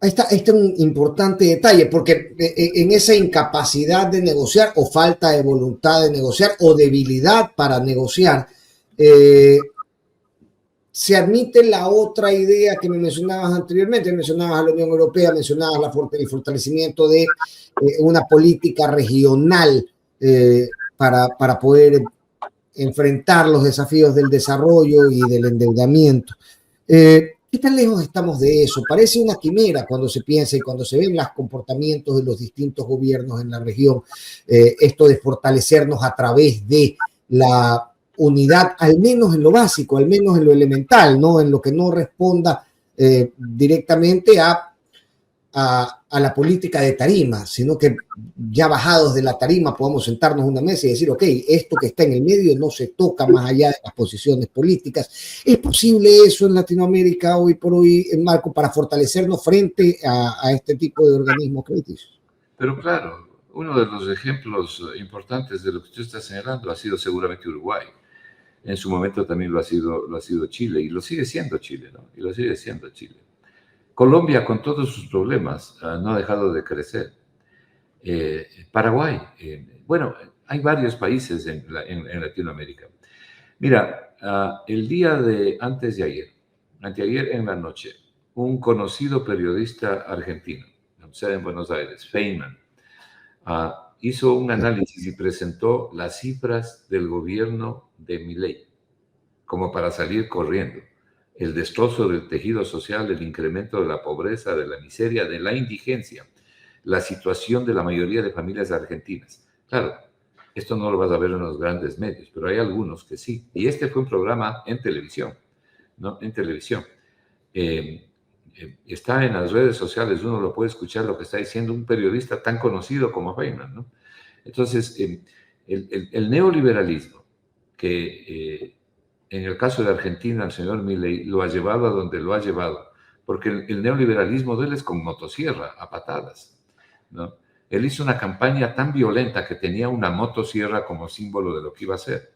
Speaker 1: Ahí está un importante detalle, porque en esa incapacidad de negociar o falta de voluntad de negociar o debilidad para negociar, se admite la otra idea que me mencionabas anteriormente, mencionabas a la Unión Europea, mencionabas el fortalecimiento de una política regional para poder enfrentar los desafíos del desarrollo y del endeudamiento. ¿Qué tan lejos estamos de eso? Parece una quimera cuando se piensa y cuando se ven los comportamientos de los distintos gobiernos en la región, esto de fortalecernos a través de la unidad, al menos en lo básico, al menos en lo elemental, ¿no? En lo que no responda directamente a la política de tarima, sino que ya bajados de la tarima podamos sentarnos a una mesa y decir, ok, esto que está en el medio no se toca más allá de las posiciones políticas. ¿Es posible eso en Latinoamérica hoy por hoy, Marco, para fortalecernos frente a este tipo de organismos críticos?
Speaker 2: Pero claro, uno de los ejemplos importantes de lo que usted está señalando ha sido seguramente Uruguay. En su momento también lo ha sido Chile, y lo sigue siendo Chile, ¿no? Y lo sigue siendo Chile. Colombia, con todos sus problemas, no ha dejado de crecer. Paraguay, bueno, hay varios países en Latinoamérica. Mira, el día de anteayer en la noche, un conocido periodista argentino, o sea, en Buenos Aires, Feynman, hizo un análisis y presentó las cifras del gobierno de Milei, como para salir corriendo. El destrozo del tejido social, el incremento de la pobreza, de la miseria, de la indigencia, la situación de la mayoría de familias argentinas. Claro, esto no lo vas a ver en los grandes medios, pero hay algunos que sí. Y este fue un programa en televisión, ¿no? En televisión. Está en las redes sociales, uno lo puede escuchar lo que está diciendo un periodista tan conocido como Feynman, ¿no? Entonces, el neoliberalismo, que en el caso de Argentina, el señor Milei lo ha llevado a donde lo ha llevado, porque el neoliberalismo de él es con motosierra, a patadas, ¿no? Él hizo una campaña tan violenta que tenía una motosierra como símbolo de lo que iba a hacer.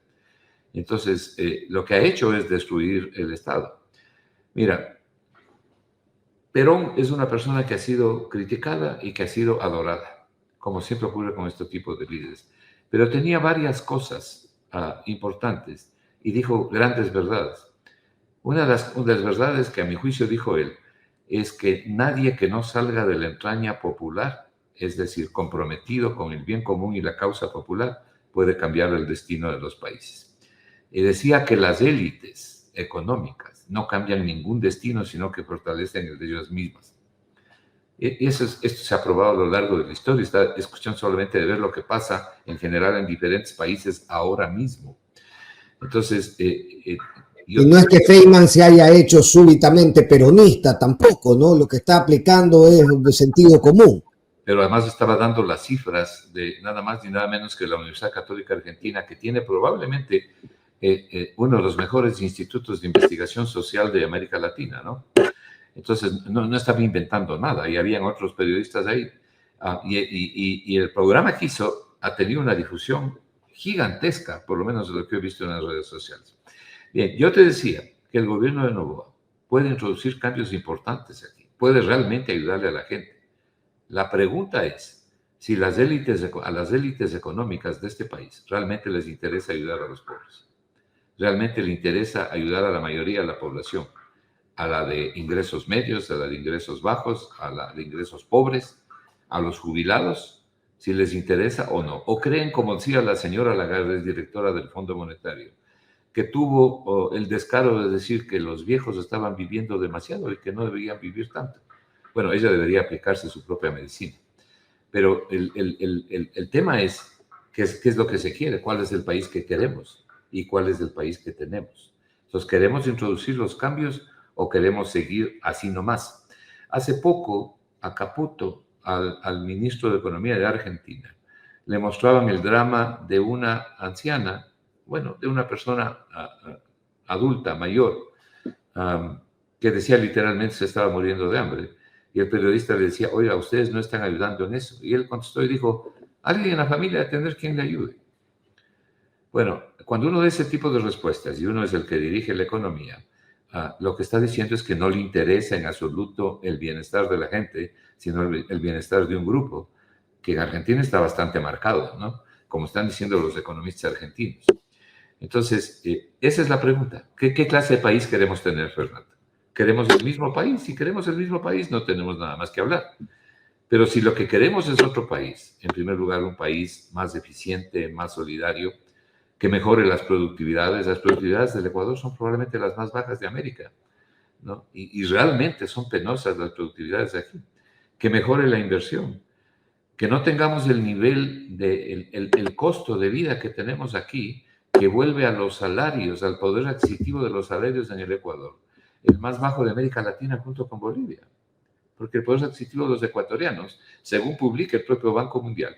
Speaker 2: Entonces, lo que ha hecho es destruir el Estado. Mira, Perón es una persona que ha sido criticada y que ha sido adorada, como siempre ocurre con este tipo de líderes. Pero tenía varias cosas importantes y dijo grandes verdades. Una de las verdades que a mi juicio dijo él es que nadie que no salga de la entraña popular, es decir, comprometido con el bien común y la causa popular, puede cambiar el destino de los países. Y decía que las élites económicas no cambian ningún destino, sino que fortalecen el de ellas mismas. Y esto se ha probado a lo largo de la historia. Es cuestión solamente de ver lo que pasa en general en diferentes países ahora mismo. Entonces,
Speaker 1: y no es que Feynman se haya hecho súbitamente peronista tampoco, ¿no? Lo que está aplicando es de sentido común.
Speaker 2: Pero además estaba dando las cifras de nada más ni nada menos que la Universidad Católica Argentina, que tiene probablemente uno de los mejores institutos de investigación social de América Latina, ¿no? Entonces, no estaba inventando nada, y habían otros periodistas ahí. Y el programa que hizo ha tenido una difusión gigantesca, por lo menos de lo que he visto en las redes sociales. Bien, yo te decía que el gobierno de Noboa puede introducir cambios importantes aquí, puede realmente ayudarle a la gente. La pregunta es si a las élites económicas de este país realmente les interesa ayudar a los pobres. Realmente le interesa ayudar a la mayoría de la población, a la de ingresos medios, a la de ingresos bajos, a la de ingresos pobres, a los jubilados, si les interesa o no. O creen, como decía la señora Lagarde, directora del Fondo Monetario, que tuvo el descaro de decir que los viejos estaban viviendo demasiado y que no deberían vivir tanto. Bueno, ella debería aplicarse su propia medicina. Pero el tema es, ¿qué es lo que se quiere? ¿Cuál es el país que queremos? ¿Y cuál es el país que tenemos? Entonces, ¿queremos introducir los cambios o queremos seguir así nomás? Hace poco, a Caputo, al ministro de Economía de Argentina, le mostraban el drama de una anciana, bueno, de una persona adulta, mayor, que decía literalmente se estaba muriendo de hambre. Y el periodista le decía, oiga, ustedes no están ayudando en eso. Y él contestó y dijo, alguien en la familia debe tener quien le ayude. Bueno, cuando uno da ese tipo de respuestas y uno es el que dirige la economía, lo que está diciendo es que no le interesa en absoluto el bienestar de la gente, sino el bienestar de un grupo, que en Argentina está bastante marcado, ¿no? Como están diciendo los economistas argentinos. Entonces, esa es la pregunta. ¿Qué clase de país queremos tener, Fernando? ¿Queremos el mismo país? Si queremos el mismo país, no tenemos nada más que hablar. Pero si lo que queremos es otro país, en primer lugar, un país más eficiente, más solidario, que mejore las productividades del Ecuador son probablemente las más bajas de América, ¿no? Y realmente son penosas las productividades de aquí. Que mejore la inversión, que no tengamos el nivel, el costo de vida que tenemos aquí, que vuelve a los salarios, al poder adquisitivo de los salarios en el Ecuador, el más bajo de América Latina junto con Bolivia. Porque el poder adquisitivo de los ecuatorianos, según publica el propio Banco Mundial,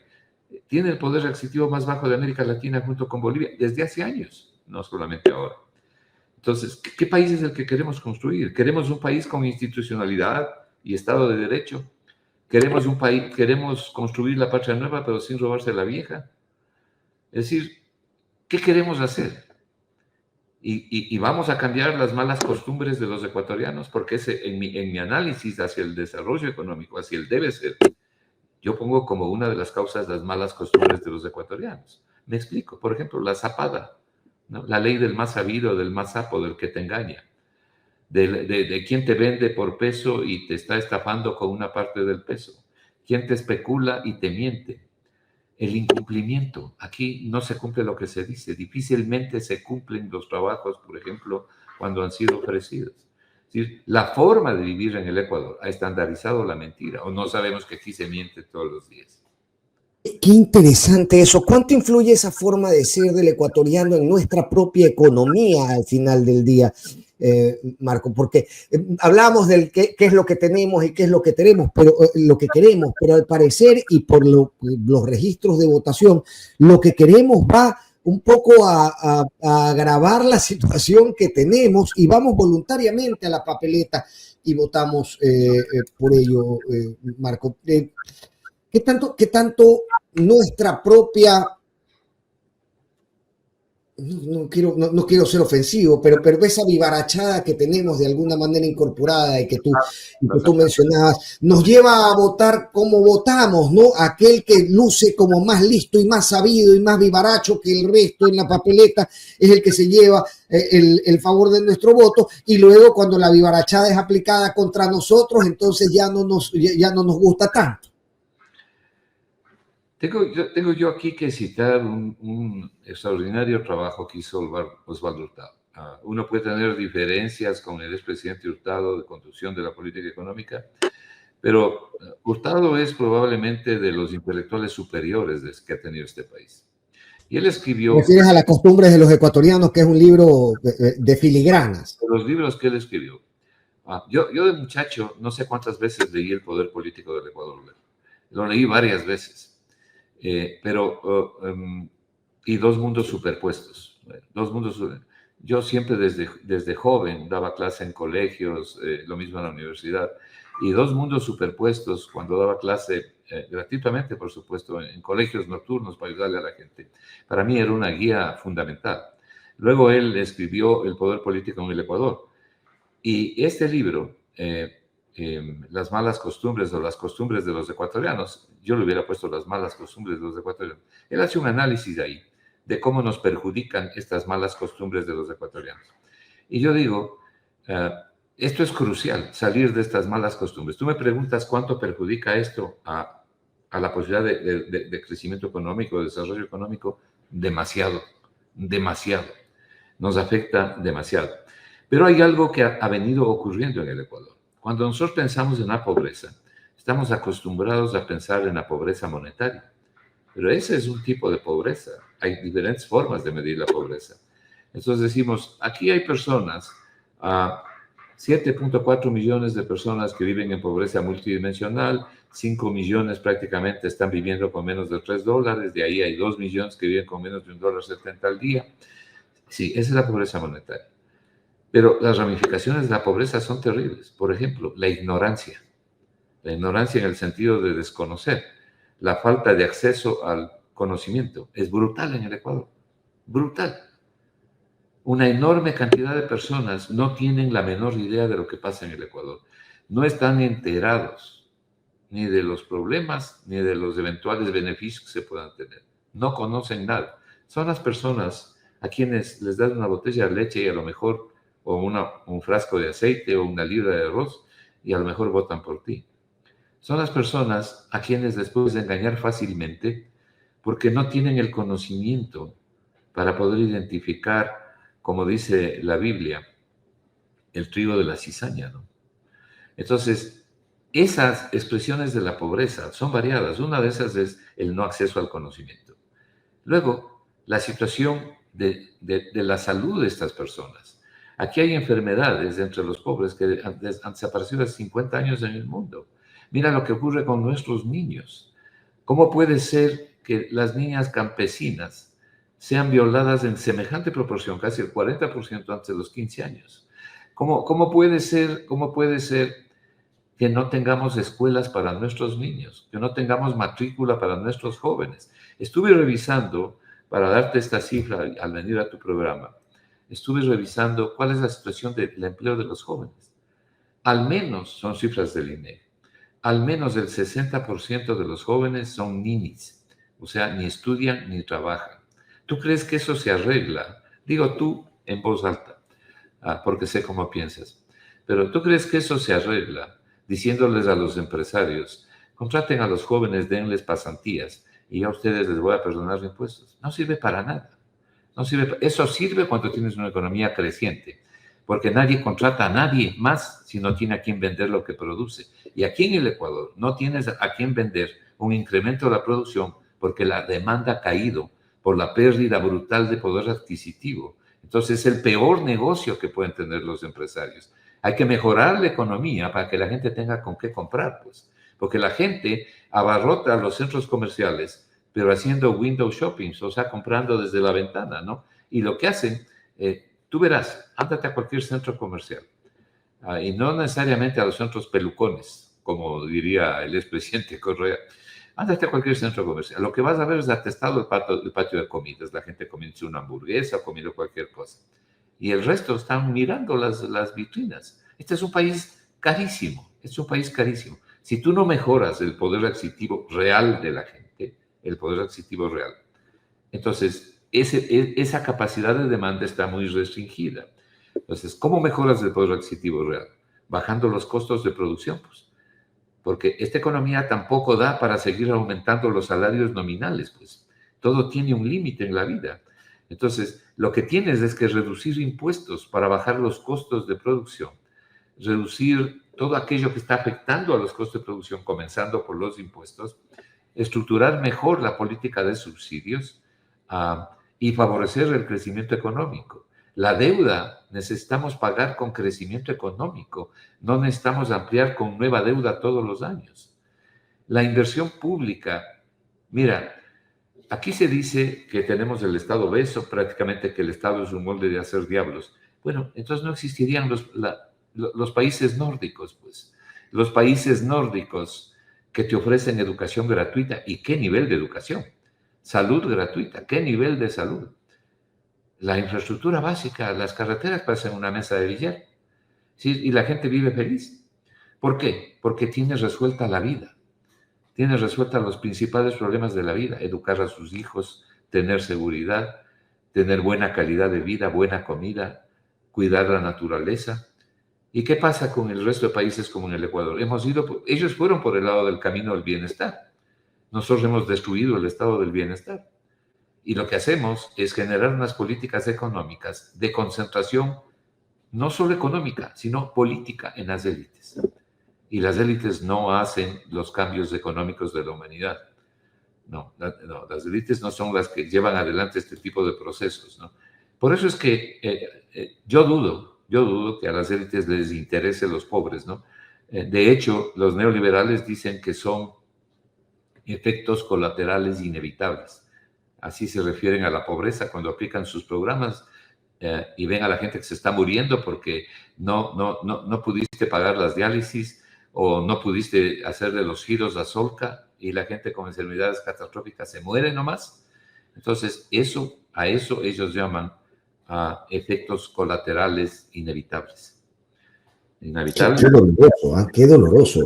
Speaker 2: tiene el poder adquisitivo más bajo de América Latina junto con Bolivia desde hace años, no solamente ahora. Entonces, ¿qué país es el que queremos construir? ¿Queremos un país con institucionalidad y Estado de Derecho? ¿Queremos construir la patria nueva pero sin robarse la vieja? Es decir, ¿qué queremos hacer? Y vamos a cambiar las malas costumbres de los ecuatorianos, porque en mi análisis hacia el desarrollo económico, hacia el debe ser, yo pongo como una de las causas las malas costumbres de los ecuatorianos. Me explico. Por ejemplo, la zapada, ¿no? La ley del más sabido, del más sapo, del que te engaña, de quien te vende por peso y te está estafando con una parte del peso, quien te especula y te miente. El incumplimiento. Aquí no se cumple lo que se dice. Difícilmente se cumplen los trabajos, por ejemplo, cuando han sido ofrecidos. Es decir, la forma de vivir en el Ecuador ha estandarizado la mentira, o no sabemos que aquí se miente todos los días.
Speaker 1: Qué interesante eso. ¿Cuánto influye esa forma de ser del ecuatoriano en nuestra propia economía al final del día, Marco? Porque hablamos del qué es lo que tenemos y qué es lo que tenemos, pero lo que queremos, pero al parecer y por los registros de votación, lo que queremos va un poco a agravar la situación que tenemos y vamos voluntariamente a la papeleta y votamos por ello, Marco. ¿Qué tanto nuestra propia, no quiero ser ofensivo, pero esa vivarachada que tenemos de alguna manera incorporada y que tú mencionabas, nos lleva a votar como votamos, ¿no? Aquel que luce como más listo y más sabido y más vivaracho que el resto en la papeleta es el que se lleva el favor de nuestro voto, y luego cuando la vivarachada es aplicada contra nosotros, entonces ya no nos gusta tanto.
Speaker 2: Tengo yo aquí que citar un extraordinario trabajo que hizo Osvaldo Hurtado. Uno puede tener diferencias con el expresidente Hurtado de conducción de la política económica, pero Hurtado es probablemente de los intelectuales superiores que ha tenido este país. Y él escribió...
Speaker 1: ¿Te refieres a las costumbres de los ecuatorianos, que es un libro de filigranas?
Speaker 2: De los libros que él escribió. Yo de muchacho no sé cuántas veces leí El poder político del Ecuador. Lo leí varias veces. Y Dos mundos superpuestos. Yo siempre desde joven daba clase en colegios, lo mismo en la universidad, y Dos mundos superpuestos, cuando daba clase gratuitamente, por supuesto, en colegios nocturnos para ayudarle a la gente, para mí era una guía fundamental. Luego él escribió El poder político en el Ecuador, y este libro, Las malas costumbres o las costumbres de los ecuatorianos, yo le hubiera puesto Las malas costumbres de los ecuatorianos. Él hace un análisis ahí de cómo nos perjudican estas malas costumbres de los ecuatorianos. Y yo digo, esto es crucial, salir de estas malas costumbres. Tú me preguntas cuánto perjudica esto a la posibilidad de crecimiento económico, de desarrollo económico. Demasiado, demasiado. Nos afecta demasiado. Pero hay algo que ha venido ocurriendo en el Ecuador. Cuando nosotros pensamos en la pobreza, estamos acostumbrados a pensar en la pobreza monetaria. Pero ese es un tipo de pobreza. Hay diferentes formas de medir la pobreza. Entonces decimos, aquí hay personas, 7.4 millones de personas que viven en pobreza multidimensional, 5 millones prácticamente están viviendo con menos de $3, de ahí hay 2 millones que viven con menos de $1.70 al día. Sí, esa es la pobreza monetaria. Pero las ramificaciones de la pobreza son terribles. Por ejemplo, la ignorancia. La ignorancia en el sentido de desconocer. La falta de acceso al conocimiento es brutal en el Ecuador. Brutal. Una enorme cantidad de personas no tienen la menor idea de lo que pasa en el Ecuador. No están enterados ni de los problemas ni de los eventuales beneficios que se puedan tener. No conocen nada. Son las personas a quienes les das una botella de leche y a lo mejor o un frasco de aceite o una libra de arroz y a lo mejor votan por ti. Son las personas a quienes les puedes engañar fácilmente porque no tienen el conocimiento para poder identificar, como dice la Biblia, el trigo de la cizaña, ¿no? Entonces, esas expresiones de la pobreza son variadas. Una de esas es el no acceso al conocimiento. Luego, la situación de la salud de estas personas. Aquí hay enfermedades entre los pobres que han desaparecido hace 50 años en el mundo. Mira lo que ocurre con nuestros niños. ¿Cómo puede ser que las niñas campesinas sean violadas en semejante proporción, casi el 40% antes de los 15 años? ¿Cómo puede ser que no tengamos escuelas para nuestros niños, que no tengamos matrícula para nuestros jóvenes? Estuve revisando, para darte esta cifra al venir a tu programa, estuve revisando cuál es la situación del empleo de los jóvenes. Al menos, son cifras del INEGI, al menos el 60% de los jóvenes son ninis, o sea, ni estudian ni trabajan. ¿Tú crees que eso se arregla? Digo tú en voz alta, porque sé cómo piensas. Pero ¿tú crees que eso se arregla diciéndoles a los empresarios, contraten a los jóvenes, denles pasantías y a ustedes les voy a perdonar impuestos? No sirve para nada. No sirve. Eso sirve cuando tienes una economía creciente, porque nadie contrata a nadie más si no tiene a quien vender lo que produce. Y aquí en el Ecuador no tienes a quien vender un incremento de la producción porque la demanda ha caído por la pérdida brutal de poder adquisitivo. Entonces es el peor negocio que pueden tener los empresarios. Hay que mejorar la economía para que la gente tenga con qué comprar, pues. Porque la gente abarrota los centros comerciales, pero haciendo window shopping, o sea, comprando desde la ventana, ¿no? Y lo que hacen, tú verás, ándate a cualquier centro comercial, y no necesariamente a los centros pelucones, como diría el expresidente Correa. Ándate a cualquier centro comercial. Lo que vas a ver es atestado el patio de comidas. La gente comiendo una hamburguesa o comiendo cualquier cosa. Y el resto están mirando las vitrinas. Este es un país carísimo. Es un país carísimo. Si tú no mejoras el poder adquisitivo real de la gente, el poder adquisitivo real, entonces esa capacidad de demanda está muy restringida. Entonces, ¿cómo mejoras el poder adquisitivo real? Bajando los costos de producción, pues. Porque esta economía tampoco da para seguir aumentando los salarios nominales, pues. Todo tiene un límite en la vida. Entonces, lo que tienes es que reducir impuestos para bajar los costos de producción, reducir todo aquello que está afectando a los costos de producción, comenzando por los impuestos, estructurar mejor la política de subsidios, y favorecer el crecimiento económico. La deuda necesitamos pagar con crecimiento económico, no necesitamos ampliar con nueva deuda todos los años. La inversión pública, mira, aquí se dice que tenemos el Estado obeso, prácticamente que el Estado es un molde de hacer diablos. Bueno, entonces no existirían los países nórdicos, pues. Los países nórdicos que te ofrecen educación gratuita. ¿Y qué nivel de educación? Salud gratuita. ¿Qué nivel de salud? La infraestructura básica, las carreteras parecen una mesa de billar. ¿Sí? Y la gente vive feliz. ¿Por qué? Porque tiene resuelta la vida. Tiene resuelta los principales problemas de la vida. Educar a sus hijos, tener seguridad, tener buena calidad de vida, buena comida, cuidar la naturaleza. ¿Y qué pasa con el resto de países como en el Ecuador? Ellos fueron por el lado del camino del bienestar. Nosotros hemos destruido el estado del bienestar. Y lo que hacemos es generar unas políticas económicas de concentración, no solo económica, sino política en las élites. Y las élites no hacen los cambios económicos de la humanidad. No, las élites no son las que llevan adelante este tipo de procesos, ¿no? Por eso es que yo dudo que a las élites les interese los pobres, ¿no? De hecho, los neoliberales dicen que son efectos colaterales inevitables. Así se refieren a la pobreza cuando aplican sus programas, y ven a la gente que se está muriendo porque no pudiste pagar las diálisis o no pudiste hacerle los giros a Solca, y la gente con enfermedades catastróficas se muere nomás. Entonces, a eso ellos llaman efectos colaterales inevitables.
Speaker 1: Qué doloroso, qué doloroso.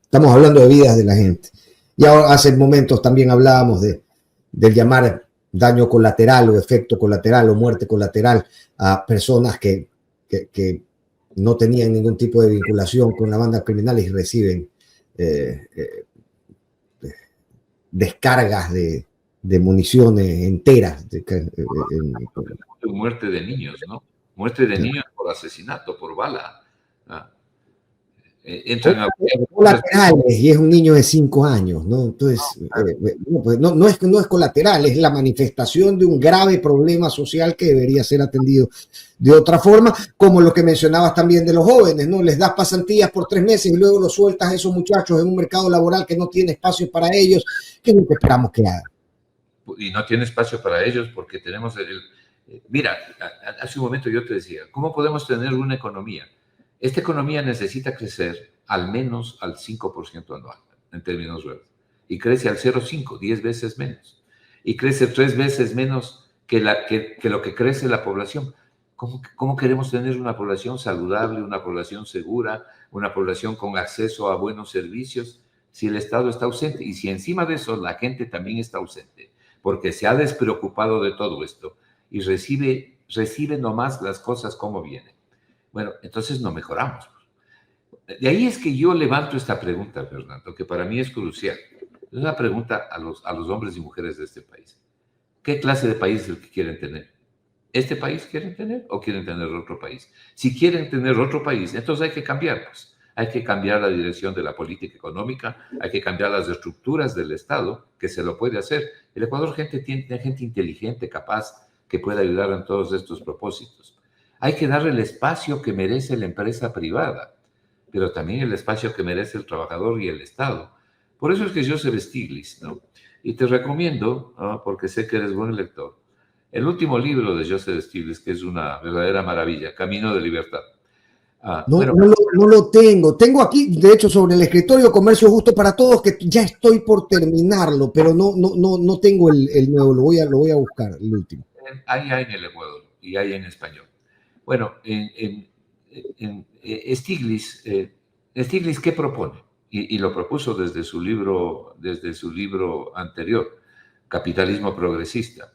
Speaker 1: Estamos hablando de vidas de la gente. Y ahora, hace momentos también hablábamos del llamar daño colateral o efecto colateral o muerte colateral a personas que no tenían ningún tipo de vinculación con la banda criminal y reciben descargas de municiones enteras.
Speaker 2: Muerte de niños, ¿no? Muerte de niños por asesinato, por bala.
Speaker 1: Colaterales, y es un niño de 5 años, ¿no? Entonces, no es colateral, es la manifestación de un grave problema social que debería ser atendido de otra forma, como lo que mencionabas también de los jóvenes, ¿no? Les das pasantías por 3 meses y luego los sueltas a esos muchachos en un mercado laboral que no tiene espacio para ellos. ¿Qué es lo que esperamos que hagan?
Speaker 2: Y no tiene espacio para ellos porque tenemos mira, hace un momento yo te decía, ¿cómo podemos tener una economía? Esta economía necesita crecer al menos al 5% anual, en términos reales. Y crece al 0,5, 10 veces menos. Y crece 3 veces menos que lo que crece la población. ¿Cómo queremos tener una población saludable, una población segura, una población con acceso a buenos servicios, si el Estado está ausente? Y si encima de eso la gente también está ausente. porque se ha despreocupado de todo esto y recibe nomás las cosas como vienen. Bueno, entonces no mejoramos. De ahí es que yo levanto esta pregunta, Fernando, que para mí es crucial. Es una pregunta a los hombres y mujeres de este país. ¿Qué clase de país es el que quieren tener? ¿Este país quieren tener o quieren tener otro país? Si quieren tener otro país, entonces hay que cambiar, pues. Hay que cambiar la dirección de la política económica, hay que cambiar las estructuras del Estado, que se lo puede hacer. El Ecuador tiene gente inteligente, capaz, que puede ayudar en todos estos propósitos. Hay que darle el espacio que merece la empresa privada, pero también el espacio que merece el trabajador y el Estado. Por eso es que Joseph Stiglitz, ¿no? Y te recomiendo, ¿no?, porque sé que eres buen lector, el último libro de Joseph Stiglitz, que es una verdadera maravilla, Camino de Libertad. Bueno,
Speaker 1: No lo tengo. Tengo aquí, de hecho, sobre el escritorio Comercio Justo para Todos, que ya estoy por terminarlo, pero no tengo el nuevo. Lo voy a buscar, el último.
Speaker 2: Hay en el Ecuador y hay en español. Bueno, Stiglitz, Stiglitz, ¿qué propone? Y lo propuso desde su libro anterior, Capitalismo Progresista.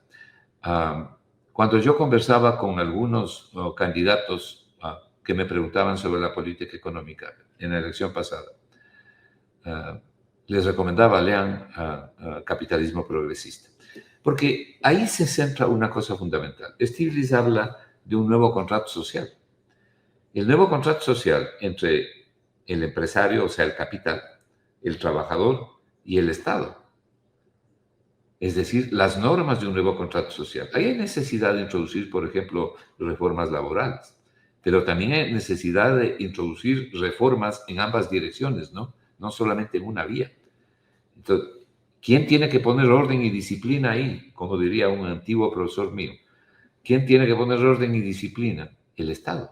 Speaker 2: Cuando yo conversaba con algunos candidatos que me preguntaban sobre la política económica en la elección pasada, les recomendaba lean Capitalismo Progresista, porque ahí se centra una cosa fundamental. Stiglitz habla de un nuevo contrato social. El nuevo contrato social entre el empresario, o sea, el capital, el trabajador y el Estado. Es decir, las normas de un nuevo contrato social. Ahí hay necesidad de introducir, por ejemplo, reformas laborales, pero también hay necesidad de introducir reformas en ambas direcciones, ¿no? No solamente en una vía. Entonces, ¿quién tiene que poner orden y disciplina ahí? Como diría un antiguo profesor mío. ¿Quién tiene que poner orden y disciplina? El Estado.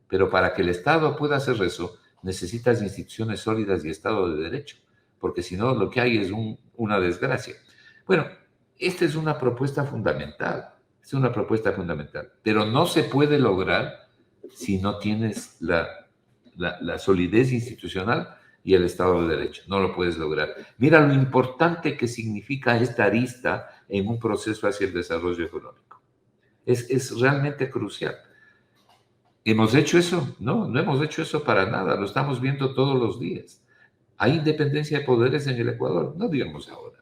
Speaker 2: Pero para que el Estado pueda hacer eso, necesitas instituciones sólidas y Estado de Derecho, porque si no, lo que hay es una desgracia. Bueno, esta es una propuesta fundamental, pero no se puede lograr si no tienes la solidez institucional y el Estado de Derecho. No lo puedes lograr. Mira lo importante que significa esta arista en un proceso hacia el desarrollo económico. Es realmente crucial. ¿Hemos hecho eso? No hemos hecho eso para nada. Lo estamos viendo todos los días. ¿Hay independencia de poderes en el Ecuador? No digamos ahora.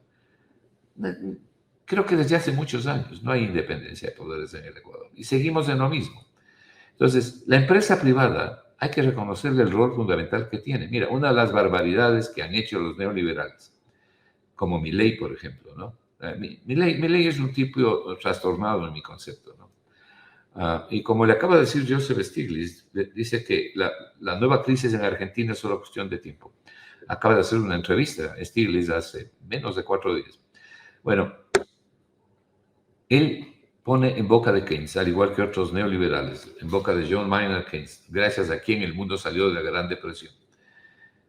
Speaker 2: Creo que desde hace muchos años no hay independencia de poderes en el Ecuador. Y seguimos en lo mismo. Entonces, la empresa privada hay que reconocerle el rol fundamental que tiene. Mira, una de las barbaridades que han hecho los neoliberales, como Milei, por ejemplo, ¿no? Milei es un tipo trastornado en mi concepto, ¿no? Y como le acaba de decir Joseph Stiglitz, dice que la nueva crisis en Argentina es solo cuestión de tiempo. Acaba de hacer una entrevista a Stiglitz hace menos de 4 días. Bueno, él pone en boca de Keynes, al igual que otros neoliberales, en boca de John Maynard Keynes, gracias a quien el mundo salió de la Gran Depresión,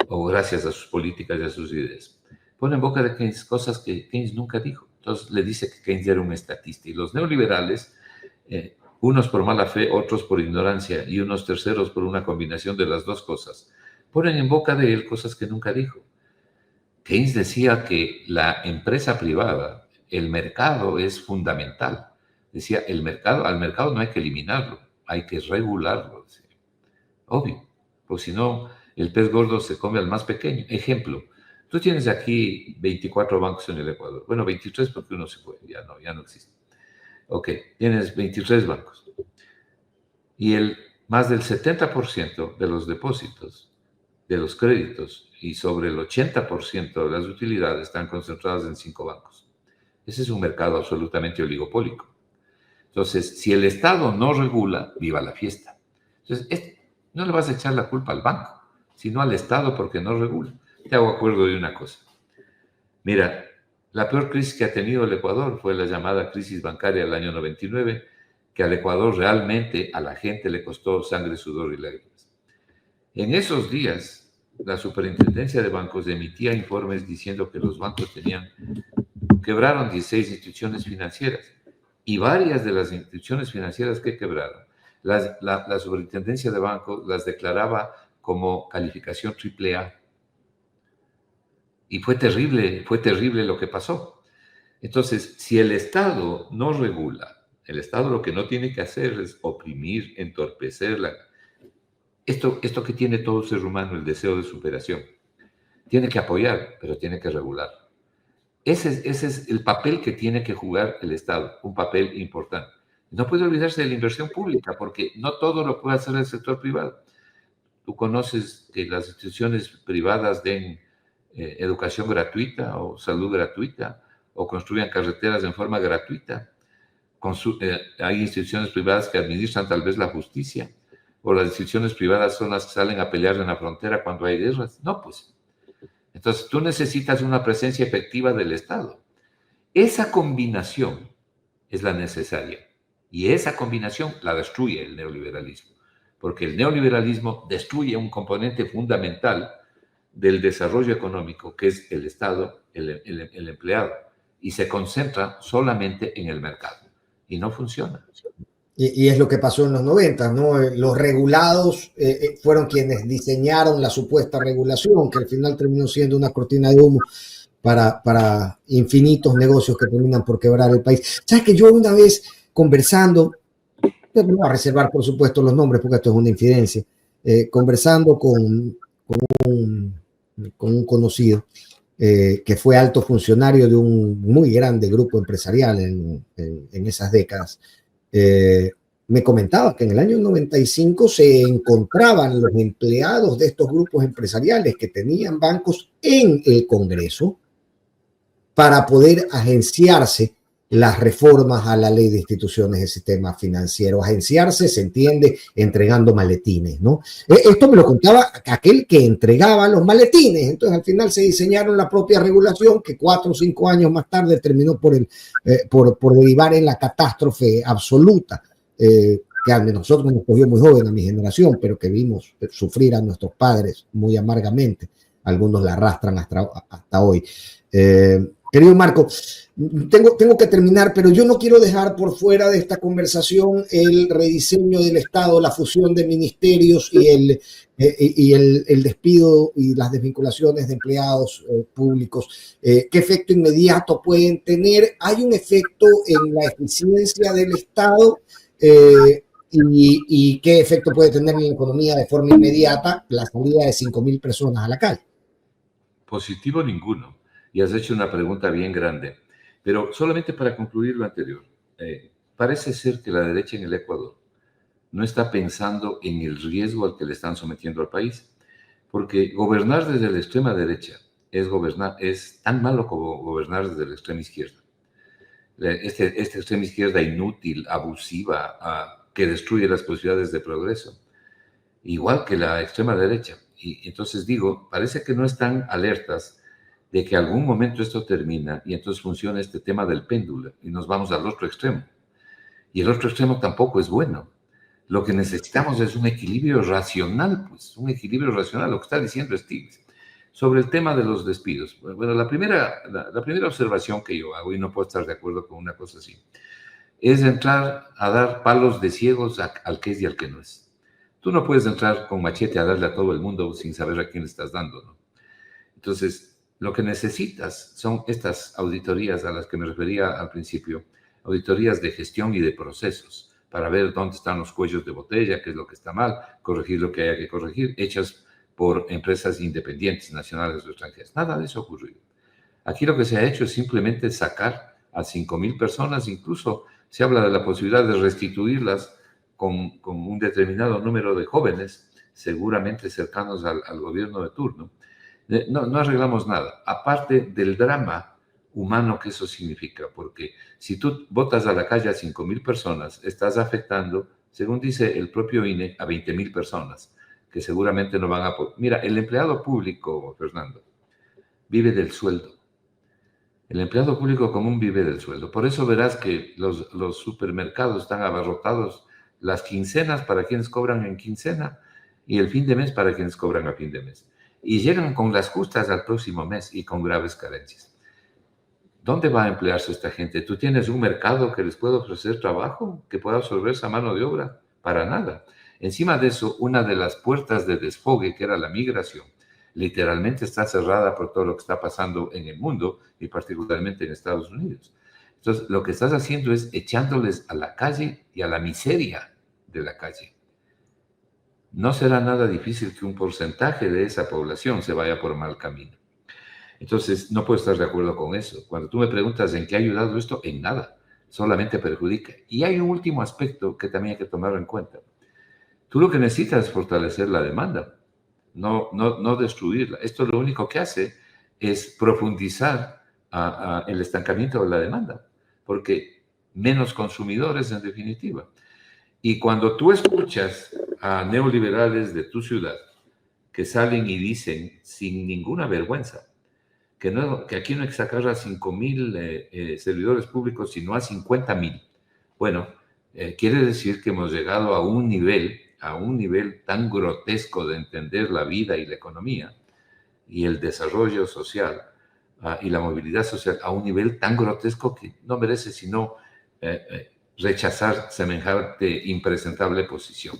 Speaker 2: o gracias a sus políticas y a sus ideas. Pone en boca de Keynes cosas que Keynes nunca dijo. Entonces le dice que Keynes era un estatista. Y los neoliberales, unos por mala fe, otros por ignorancia y unos terceros por una combinación de las dos cosas, ponen en boca de él cosas que nunca dijo. Keynes decía que la empresa privada, el mercado es fundamental. Decía, al mercado no hay que eliminarlo, hay que regularlo. Decía. Obvio, porque si no, el pez gordo se come al más pequeño. Ejemplo, tú tienes aquí 24 bancos en el Ecuador. Bueno, 23 porque uno se fue, ya no existe. Ok, tienes 23 bancos. Y más del 70% de los depósitos, de los créditos y sobre el 80% de las utilidades están concentradas en 5 bancos. Ese es un mercado absolutamente oligopólico. Entonces, si el Estado no regula, viva la fiesta. Entonces, no le vas a echar la culpa al banco, sino al Estado porque no regula. Te hago acuerdo de una cosa. Mira, la peor crisis que ha tenido el Ecuador fue la llamada crisis bancaria del año 99, que al Ecuador realmente, a la gente le costó sangre, sudor y lágrimas. En esos días, la superintendencia de bancos emitía informes diciendo que los bancos quebraron 16 instituciones financieras y varias de las instituciones financieras que quebraron, la superintendencia de bancos las declaraba como calificación AAA. Y fue terrible lo que pasó. Entonces, si el Estado no regula, el Estado lo que no tiene que hacer es oprimir, entorpecer esto que tiene todo ser humano, el deseo de superación. Tiene que apoyar, pero tiene que regular. Ese es el papel que tiene que jugar el Estado, un papel importante. No puede olvidarse de la inversión pública, porque no todo lo puede hacer el sector privado. Tú conoces que las instituciones privadas den educación gratuita o salud gratuita, o construyan carreteras en forma gratuita. Hay instituciones privadas que administran tal vez la justicia, o las instituciones privadas son las que salen a pelear en la frontera cuando hay guerras. No, pues. Entonces, tú necesitas una presencia efectiva del Estado. Esa combinación es la necesaria. Y esa combinación la destruye el neoliberalismo. Porque el neoliberalismo destruye un componente fundamental del desarrollo económico, que es el Estado, el empleado, y se concentra solamente en el mercado. Y no funciona.
Speaker 1: Y es lo que pasó en los 90, ¿no? Los regulados fueron quienes diseñaron la supuesta regulación, que al final terminó siendo una cortina de humo para infinitos negocios que terminan por quebrar el país. ¿Sabes que yo una vez conversando, no voy a reservar por supuesto los nombres porque esto es una infidencia, conversando con un conocido que fue alto funcionario de un muy grande grupo empresarial en esas décadas, me comentaba que en el año 95 se encontraban los empleados de estos grupos empresariales que tenían bancos en el Congreso para poder agenciarse las reformas a la ley de instituciones del sistema financiero. Agenciarse se entiende entregando maletines, ¿no? Esto me lo contaba aquel que entregaba los maletines. Entonces al final se diseñaron la propia regulación que 4 o 5 años más tarde terminó por derivar en la catástrofe absoluta que a nosotros nos cogió muy joven, a mi generación, pero que vimos sufrir a nuestros padres muy amargamente. Algunos la arrastran hasta hoy. Querido Marco, tengo que terminar, pero yo no quiero dejar por fuera de esta conversación el rediseño del Estado, la fusión de ministerios y el despido y las desvinculaciones de empleados públicos. ¿Qué efecto inmediato pueden tener? ¿Hay un efecto en la eficiencia del Estado? ¿Y qué efecto puede tener en la economía de forma inmediata la salida de 5.000 personas a la calle?
Speaker 2: Positivo ninguno. Y has hecho una pregunta bien grande. Pero solamente para concluir lo anterior, parece ser que la derecha en el Ecuador no está pensando en el riesgo al que le están sometiendo al país, porque gobernar desde la extrema derecha es tan malo como gobernar desde la extrema izquierda. Esta extrema izquierda inútil, abusiva, que destruye las posibilidades de progreso, igual que la extrema derecha. Y entonces digo, parece que no están alertas de que algún momento esto termina y entonces funciona este tema del péndulo y nos vamos al otro extremo. Y el otro extremo tampoco es bueno. Lo que necesitamos es un equilibrio racional, pues, un equilibrio racional, lo que está diciendo Stiglitz. Sobre el tema de los despidos. Bueno, la primera observación que yo hago, y no puedo estar de acuerdo con una cosa así, es entrar a dar palos de ciegos al que es y al que no es. Tú no puedes entrar con machete a darle a todo el mundo sin saber a quién le estás dando, ¿no? Entonces, lo que necesitas son estas auditorías a las que me refería al principio, auditorías de gestión y de procesos, para ver dónde están los cuellos de botella, qué es lo que está mal, corregir lo que haya que corregir, hechas por empresas independientes, nacionales o extranjeras. Nada de eso ha ocurrido. Aquí lo que se ha hecho es simplemente sacar a 5.000 personas, incluso se habla de la posibilidad de restituirlas con un determinado número de jóvenes, seguramente cercanos al gobierno de turno. No arreglamos nada, aparte del drama humano que eso significa, porque si tú botas a la calle a 5.000 personas, estás afectando, según dice el propio INE, a 20.000 personas, que seguramente no van a... Mira, el empleado público, Fernando, vive del sueldo. El empleado público común vive del sueldo. Por eso verás que los supermercados están abarrotados, las quincenas para quienes cobran en quincena y el fin de mes para quienes cobran a fin de mes. Y llegan con las justas al próximo mes y con graves carencias. ¿Dónde va a emplearse esta gente? ¿Tú tienes un mercado que les pueda ofrecer trabajo, que pueda absorber esa mano de obra? Para nada. Encima de eso, una de las puertas de desfogue, que era la migración, literalmente está cerrada por todo lo que está pasando en el mundo y particularmente en Estados Unidos. Entonces, lo que estás haciendo es echándoles a la calle y a la miseria de la calle. No será nada difícil que un porcentaje de esa población se vaya por mal camino. Entonces, no puedo estar de acuerdo con eso. Cuando tú me preguntas en qué ha ayudado esto, en nada, solamente perjudica. Y hay un último aspecto que también hay que tomar en cuenta. Tú lo que necesitas es fortalecer la demanda, no destruirla. Esto lo único que hace es profundizar el estancamiento de la demanda, porque menos consumidores en definitiva. Y cuando tú escuchas a neoliberales de tu ciudad que salen y dicen sin ninguna vergüenza que aquí no hay que sacar a 5,000 servidores públicos, sino a 50,000. Bueno, quiere decir que hemos llegado a un nivel tan grotesco de entender la vida y la economía y el desarrollo social y la movilidad social, a un nivel tan grotesco que no merece sino rechazar semejante impresentable posición.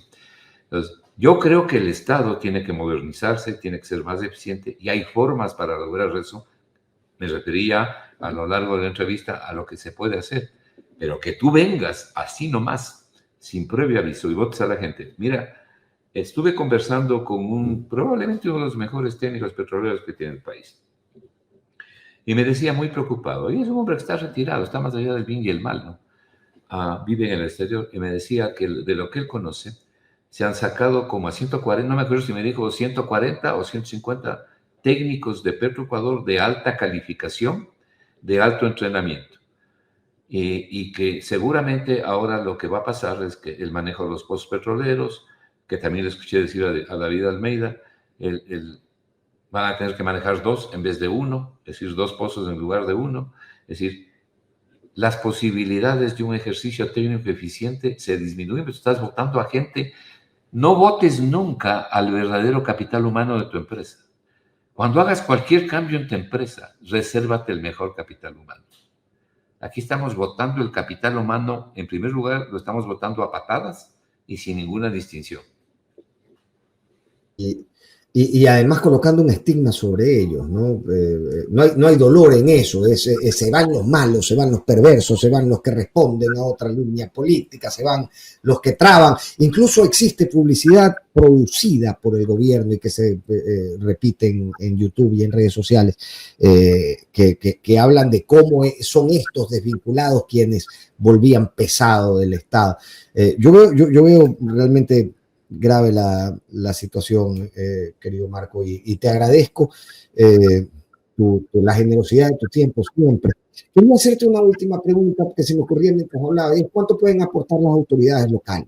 Speaker 2: Entonces, yo creo que el Estado tiene que modernizarse, tiene que ser más eficiente y hay formas para lograr eso. Me refería a lo largo de la entrevista a lo que se puede hacer, pero que tú vengas así nomás, sin previo aviso, y votes a la gente. Mira, estuve conversando con probablemente uno de los mejores técnicos petroleros que tiene el país. Y me decía muy preocupado, y es un hombre que está retirado, está más allá del bien y el mal, ¿no? Vive en el exterior, y me decía que de lo que él conoce, se han sacado como a 140, no me acuerdo si me dijo 140 o 150 técnicos de Petroecuador de alta calificación, de alto entrenamiento. Y que seguramente ahora lo que va a pasar es que el manejo de los pozos petroleros, que también le escuché decir a David Almeida, van a tener que manejar 2 en vez de 1, es decir, 2 pozos en lugar de 1. Es decir, las posibilidades de un ejercicio técnico eficiente se disminuyen, pero estás votando a gente. No votes nunca al verdadero capital humano de tu empresa. Cuando hagas cualquier cambio en tu empresa, resérvate el mejor capital humano. Aquí estamos votando el capital humano, en primer lugar, lo estamos votando a patadas y sin ninguna distinción.
Speaker 1: Y además colocando un estigma sobre ellos, ¿no? No hay dolor en eso, se van los malos, se van los perversos, se van los que responden a otra línea política, se van los que traban. Incluso existe publicidad producida por el gobierno y que se repite en YouTube y en redes sociales, que hablan de cómo son estos desvinculados quienes volvían pesado del Estado. Yo veo realmente grave la situación, querido Marco, y te agradezco la generosidad de tu tiempo siempre. Quiero hacerte una última pregunta que se me ocurría mientras hablaba, es ¿cuánto pueden aportar las autoridades locales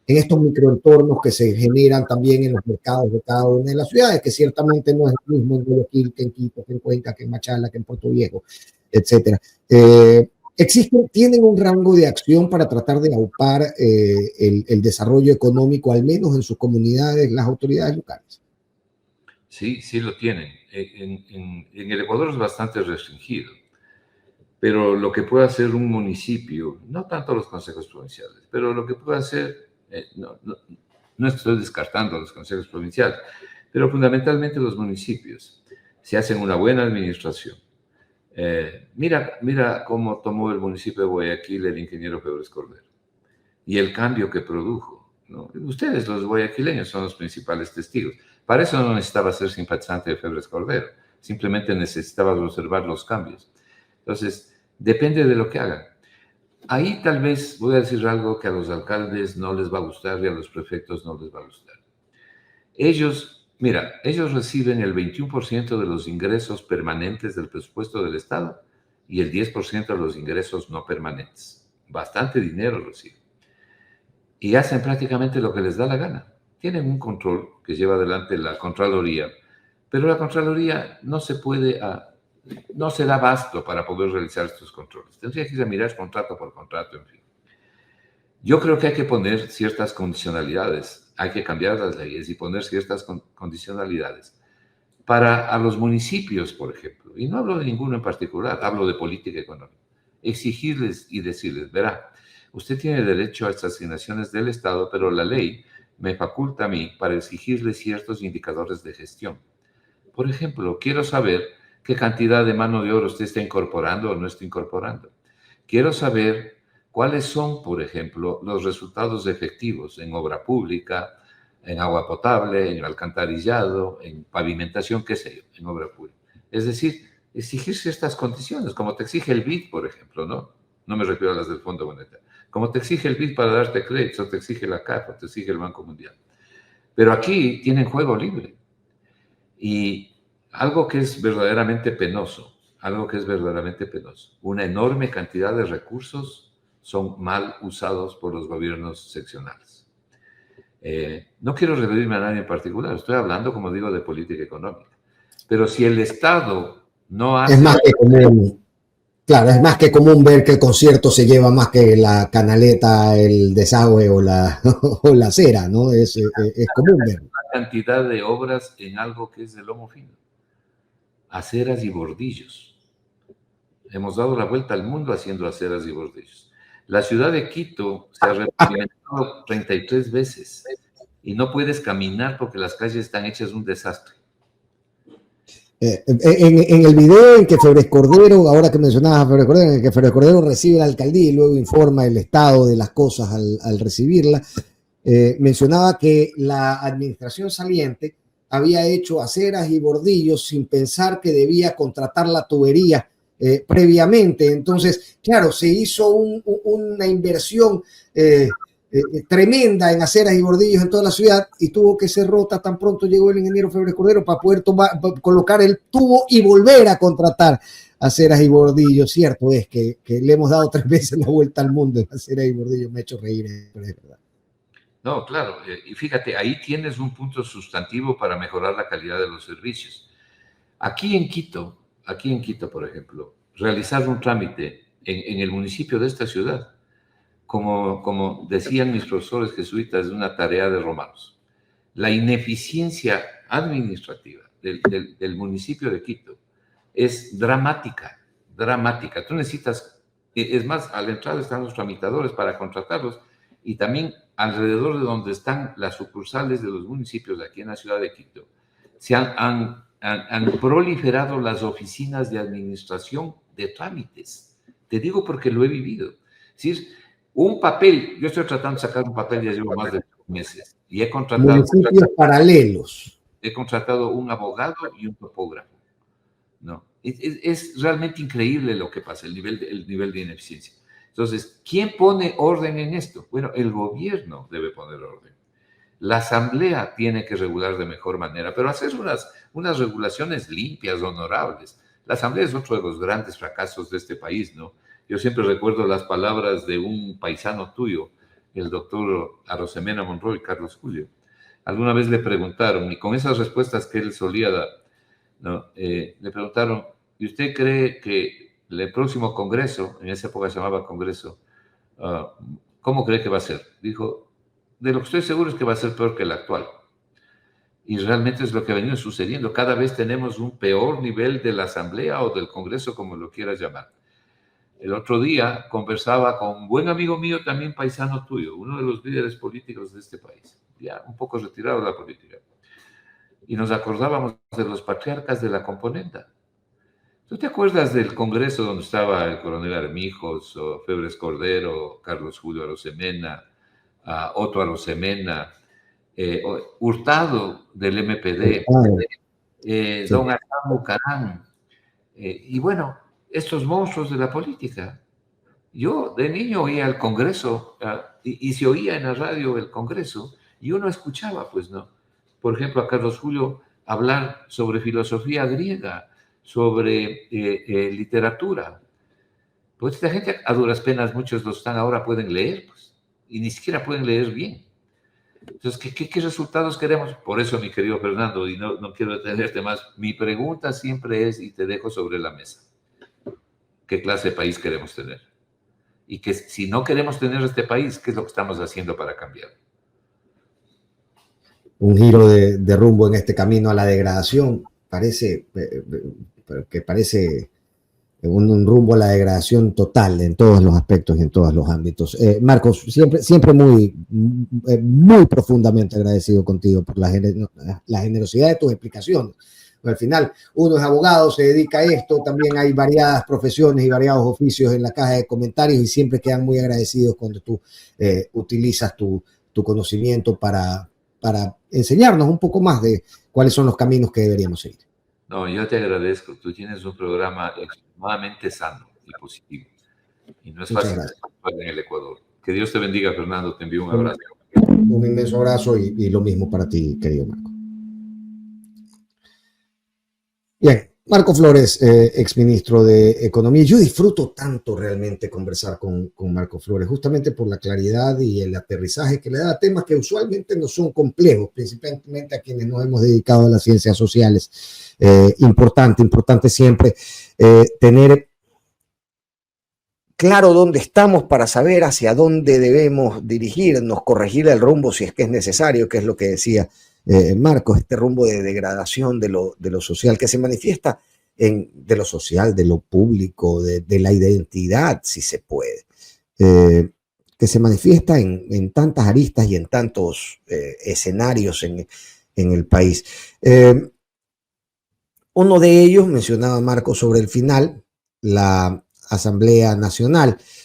Speaker 1: en estos microentornos que se generan también en los mercados de cada una de las ciudades, que ciertamente no es el mismo en Guayaquil, que en Quito, que en Cuenca, que en Machala, que en Puerto Viejo, etcétera? ¿Tienen un rango de acción para tratar de aupar el desarrollo económico, al menos en sus comunidades, las autoridades locales?
Speaker 2: Sí, sí lo tienen. En el Ecuador es bastante restringido, pero lo que puede hacer un municipio, no tanto los consejos provinciales, pero lo que puede hacer, no estoy descartando los consejos provinciales, pero fundamentalmente los municipios, si hacen una buena administración. Mira cómo tomó el municipio de Guayaquil el ingeniero Febres Cordero y el cambio que produjo, ¿no? Ustedes, los guayaquileños, son los principales testigos. Para eso no necesitaba ser simpatizante de Febres Cordero, simplemente necesitaba observar los cambios. Entonces, depende de lo que hagan. Ahí tal vez voy a decir algo que a los alcaldes no les va a gustar y a los prefectos no les va a gustar. Ellos reciben el 21% de los ingresos permanentes del presupuesto del Estado y el 10% de los ingresos no permanentes. Bastante dinero reciben. Y hacen prácticamente lo que les da la gana. Tienen un control que lleva adelante la Contraloría, pero la Contraloría no se da abasto para poder realizar estos controles. Tendría que ir a mirar contrato por contrato, en fin. Yo creo que hay que poner ciertas condicionalidades, hay que cambiar las leyes y poner ciertas condicionalidades para a los municipios, por ejemplo. Y no hablo de ninguno en particular, hablo de política económica. Exigirles y decirles, verá, usted tiene derecho a estas asignaciones del Estado, pero la ley me faculta a mí para exigirle ciertos indicadores de gestión. Por ejemplo, quiero saber qué cantidad de mano de obra usted está incorporando o no está incorporando. Quiero saber cuáles son, por ejemplo, los resultados efectivos en obra pública, en agua potable, en alcantarillado, en pavimentación, qué sé yo, en obra pública. Es decir, exigirse estas condiciones, como te exige el BID, por ejemplo, ¿no? No me refiero a las del Fondo Monetario. Como te exige el BID para darte crédito, o te exige la CAF, o te exige el Banco Mundial. Pero aquí tienen juego libre. Y algo que es verdaderamente penoso, una enorme cantidad de recursos son mal usados por los gobiernos seccionales. No quiero referirme a nadie en particular, estoy hablando, como digo, de política económica. Pero si el Estado no hace...
Speaker 1: Es más que común, claro, es más que común ver que el concierto se lleva más que la canaleta, el desagüe o la acera, ¿no? Es común ver.
Speaker 2: Una cantidad de obras en algo que es de lomo fino. Aceras y bordillos. Hemos dado la vuelta al mundo haciendo aceras y bordillos. La ciudad de Quito se ha repavimentado 33 veces y no puedes caminar porque las calles están hechas un desastre.
Speaker 1: En el video en que Febres Cordero, ahora que mencionabas a Febres Cordero, en el que Febres Cordero recibe la alcaldía y luego informa el estado de las cosas al recibirla, mencionaba que la administración saliente había hecho aceras y bordillos sin pensar que debía contratar la tubería previamente. Entonces, claro, se hizo una inversión tremenda en aceras y bordillos en toda la ciudad y tuvo que ser rota tan pronto llegó el ingeniero Febres Cordero para poder colocar el tubo y volver a contratar aceras y bordillos. Cierto es que le hemos dado 3 veces la vuelta al mundo en aceras y bordillos, me ha hecho reír, pero es verdad.
Speaker 2: No, claro, y fíjate, ahí tienes un punto sustantivo para mejorar la calidad de los servicios. Aquí en Quito, por ejemplo, realizar un trámite en el municipio de esta ciudad, como decían mis profesores jesuitas, es una tarea de romanos. La ineficiencia administrativa del municipio de Quito es dramática. Tú necesitas, es más, a la entrada están los tramitadores para contratarlos y también alrededor de donde están las sucursales de los municipios de aquí en la ciudad de Quito, se han proliferado las oficinas de administración de trámites. Te digo porque lo he vivido. Es decir, un papel, yo estoy tratando de sacar un papel, ya llevo más de 2 meses, y he contratado...
Speaker 1: Municipios paralelos.
Speaker 2: He contratado un abogado y un topógrafo, ¿no? Es realmente increíble lo que pasa, el nivel de ineficiencia. Entonces, ¿quién pone orden en esto? Bueno, el gobierno debe poner orden. La asamblea tiene que regular de mejor manera, pero hacer unas regulaciones limpias, honorables. La asamblea es otro de los grandes fracasos de este país, ¿no? Yo siempre recuerdo las palabras de un paisano tuyo, el doctor Arosemena Monroy, Carlos Julio. Alguna vez le preguntaron, y con esas respuestas que él solía dar, ¿no? Le preguntaron, ¿y usted cree que el próximo Congreso, en esa época se llamaba Congreso, cómo cree que va a ser? Dijo, de lo que estoy seguro es que va a ser peor que el actual. Y realmente es lo que ha venido sucediendo. Cada vez tenemos un peor nivel de la Asamblea o del Congreso, como lo quieras llamar. El otro día conversaba con un buen amigo mío, también paisano tuyo, uno de los líderes políticos de este país, ya un poco retirado de la política. Y nos acordábamos de los patriarcas de la componenda. ¿Tú te acuerdas del Congreso donde estaba el coronel Armijos, o Febres Cordero, Carlos Julio Arosemena, Otto Arosemena, Hurtado del MPD, don Artán Bucarán, y bueno, estos monstruos de la política? Yo de niño oía el Congreso y se oía en la radio el Congreso y uno escuchaba, pues, ¿no? Por ejemplo, a Carlos Julio hablar sobre filosofía griega, sobre literatura. Pues esta gente, a duras penas, muchos los están ahora, pueden leer, pues, y ni siquiera pueden leer bien. Entonces, ¿qué resultados queremos? Por eso, mi querido Fernando, y no quiero detenerte más, mi pregunta siempre es, y te dejo sobre la mesa, ¿qué clase de país queremos tener? Y que si no queremos tener este país, ¿qué es lo que estamos haciendo para cambiar?
Speaker 1: Un giro de rumbo en este camino a la degradación, parece un rumbo a la degradación total en todos los aspectos y en todos los ámbitos. Marcos, siempre muy profundamente agradecido contigo por la generosidad de tus explicaciones. Al final, uno es abogado, se dedica a esto, también hay variadas profesiones y variados oficios en la caja de comentarios y siempre quedan muy agradecidos cuando tú utilizas tu conocimiento para enseñarnos un poco más de cuáles son los caminos que deberíamos seguir.
Speaker 2: No, yo te agradezco. Tú tienes un programa extremadamente sano y positivo. Y no es fácil en el Ecuador. Que Dios te bendiga, Fernando. Te envío un abrazo.
Speaker 1: Un inmenso abrazo y lo mismo para ti, querido Marco. Bien, Marco Flores, exministro de Economía. Yo disfruto tanto realmente conversar con Marco Flores, justamente por la claridad y el aterrizaje que le da a temas que usualmente no son complejos, principalmente a quienes nos hemos dedicado a las ciencias sociales. Importante siempre tener claro dónde estamos para saber hacia dónde debemos dirigirnos, corregir el rumbo si es que es necesario, que es lo que decía Marcos, este rumbo de degradación de lo social que se manifiesta de lo social, de lo público, de la identidad, si se puede, que se manifiesta en tantas aristas y en tantos escenarios en el país. Uno de ellos, mencionaba Marcos sobre el final, la Asamblea Nacional.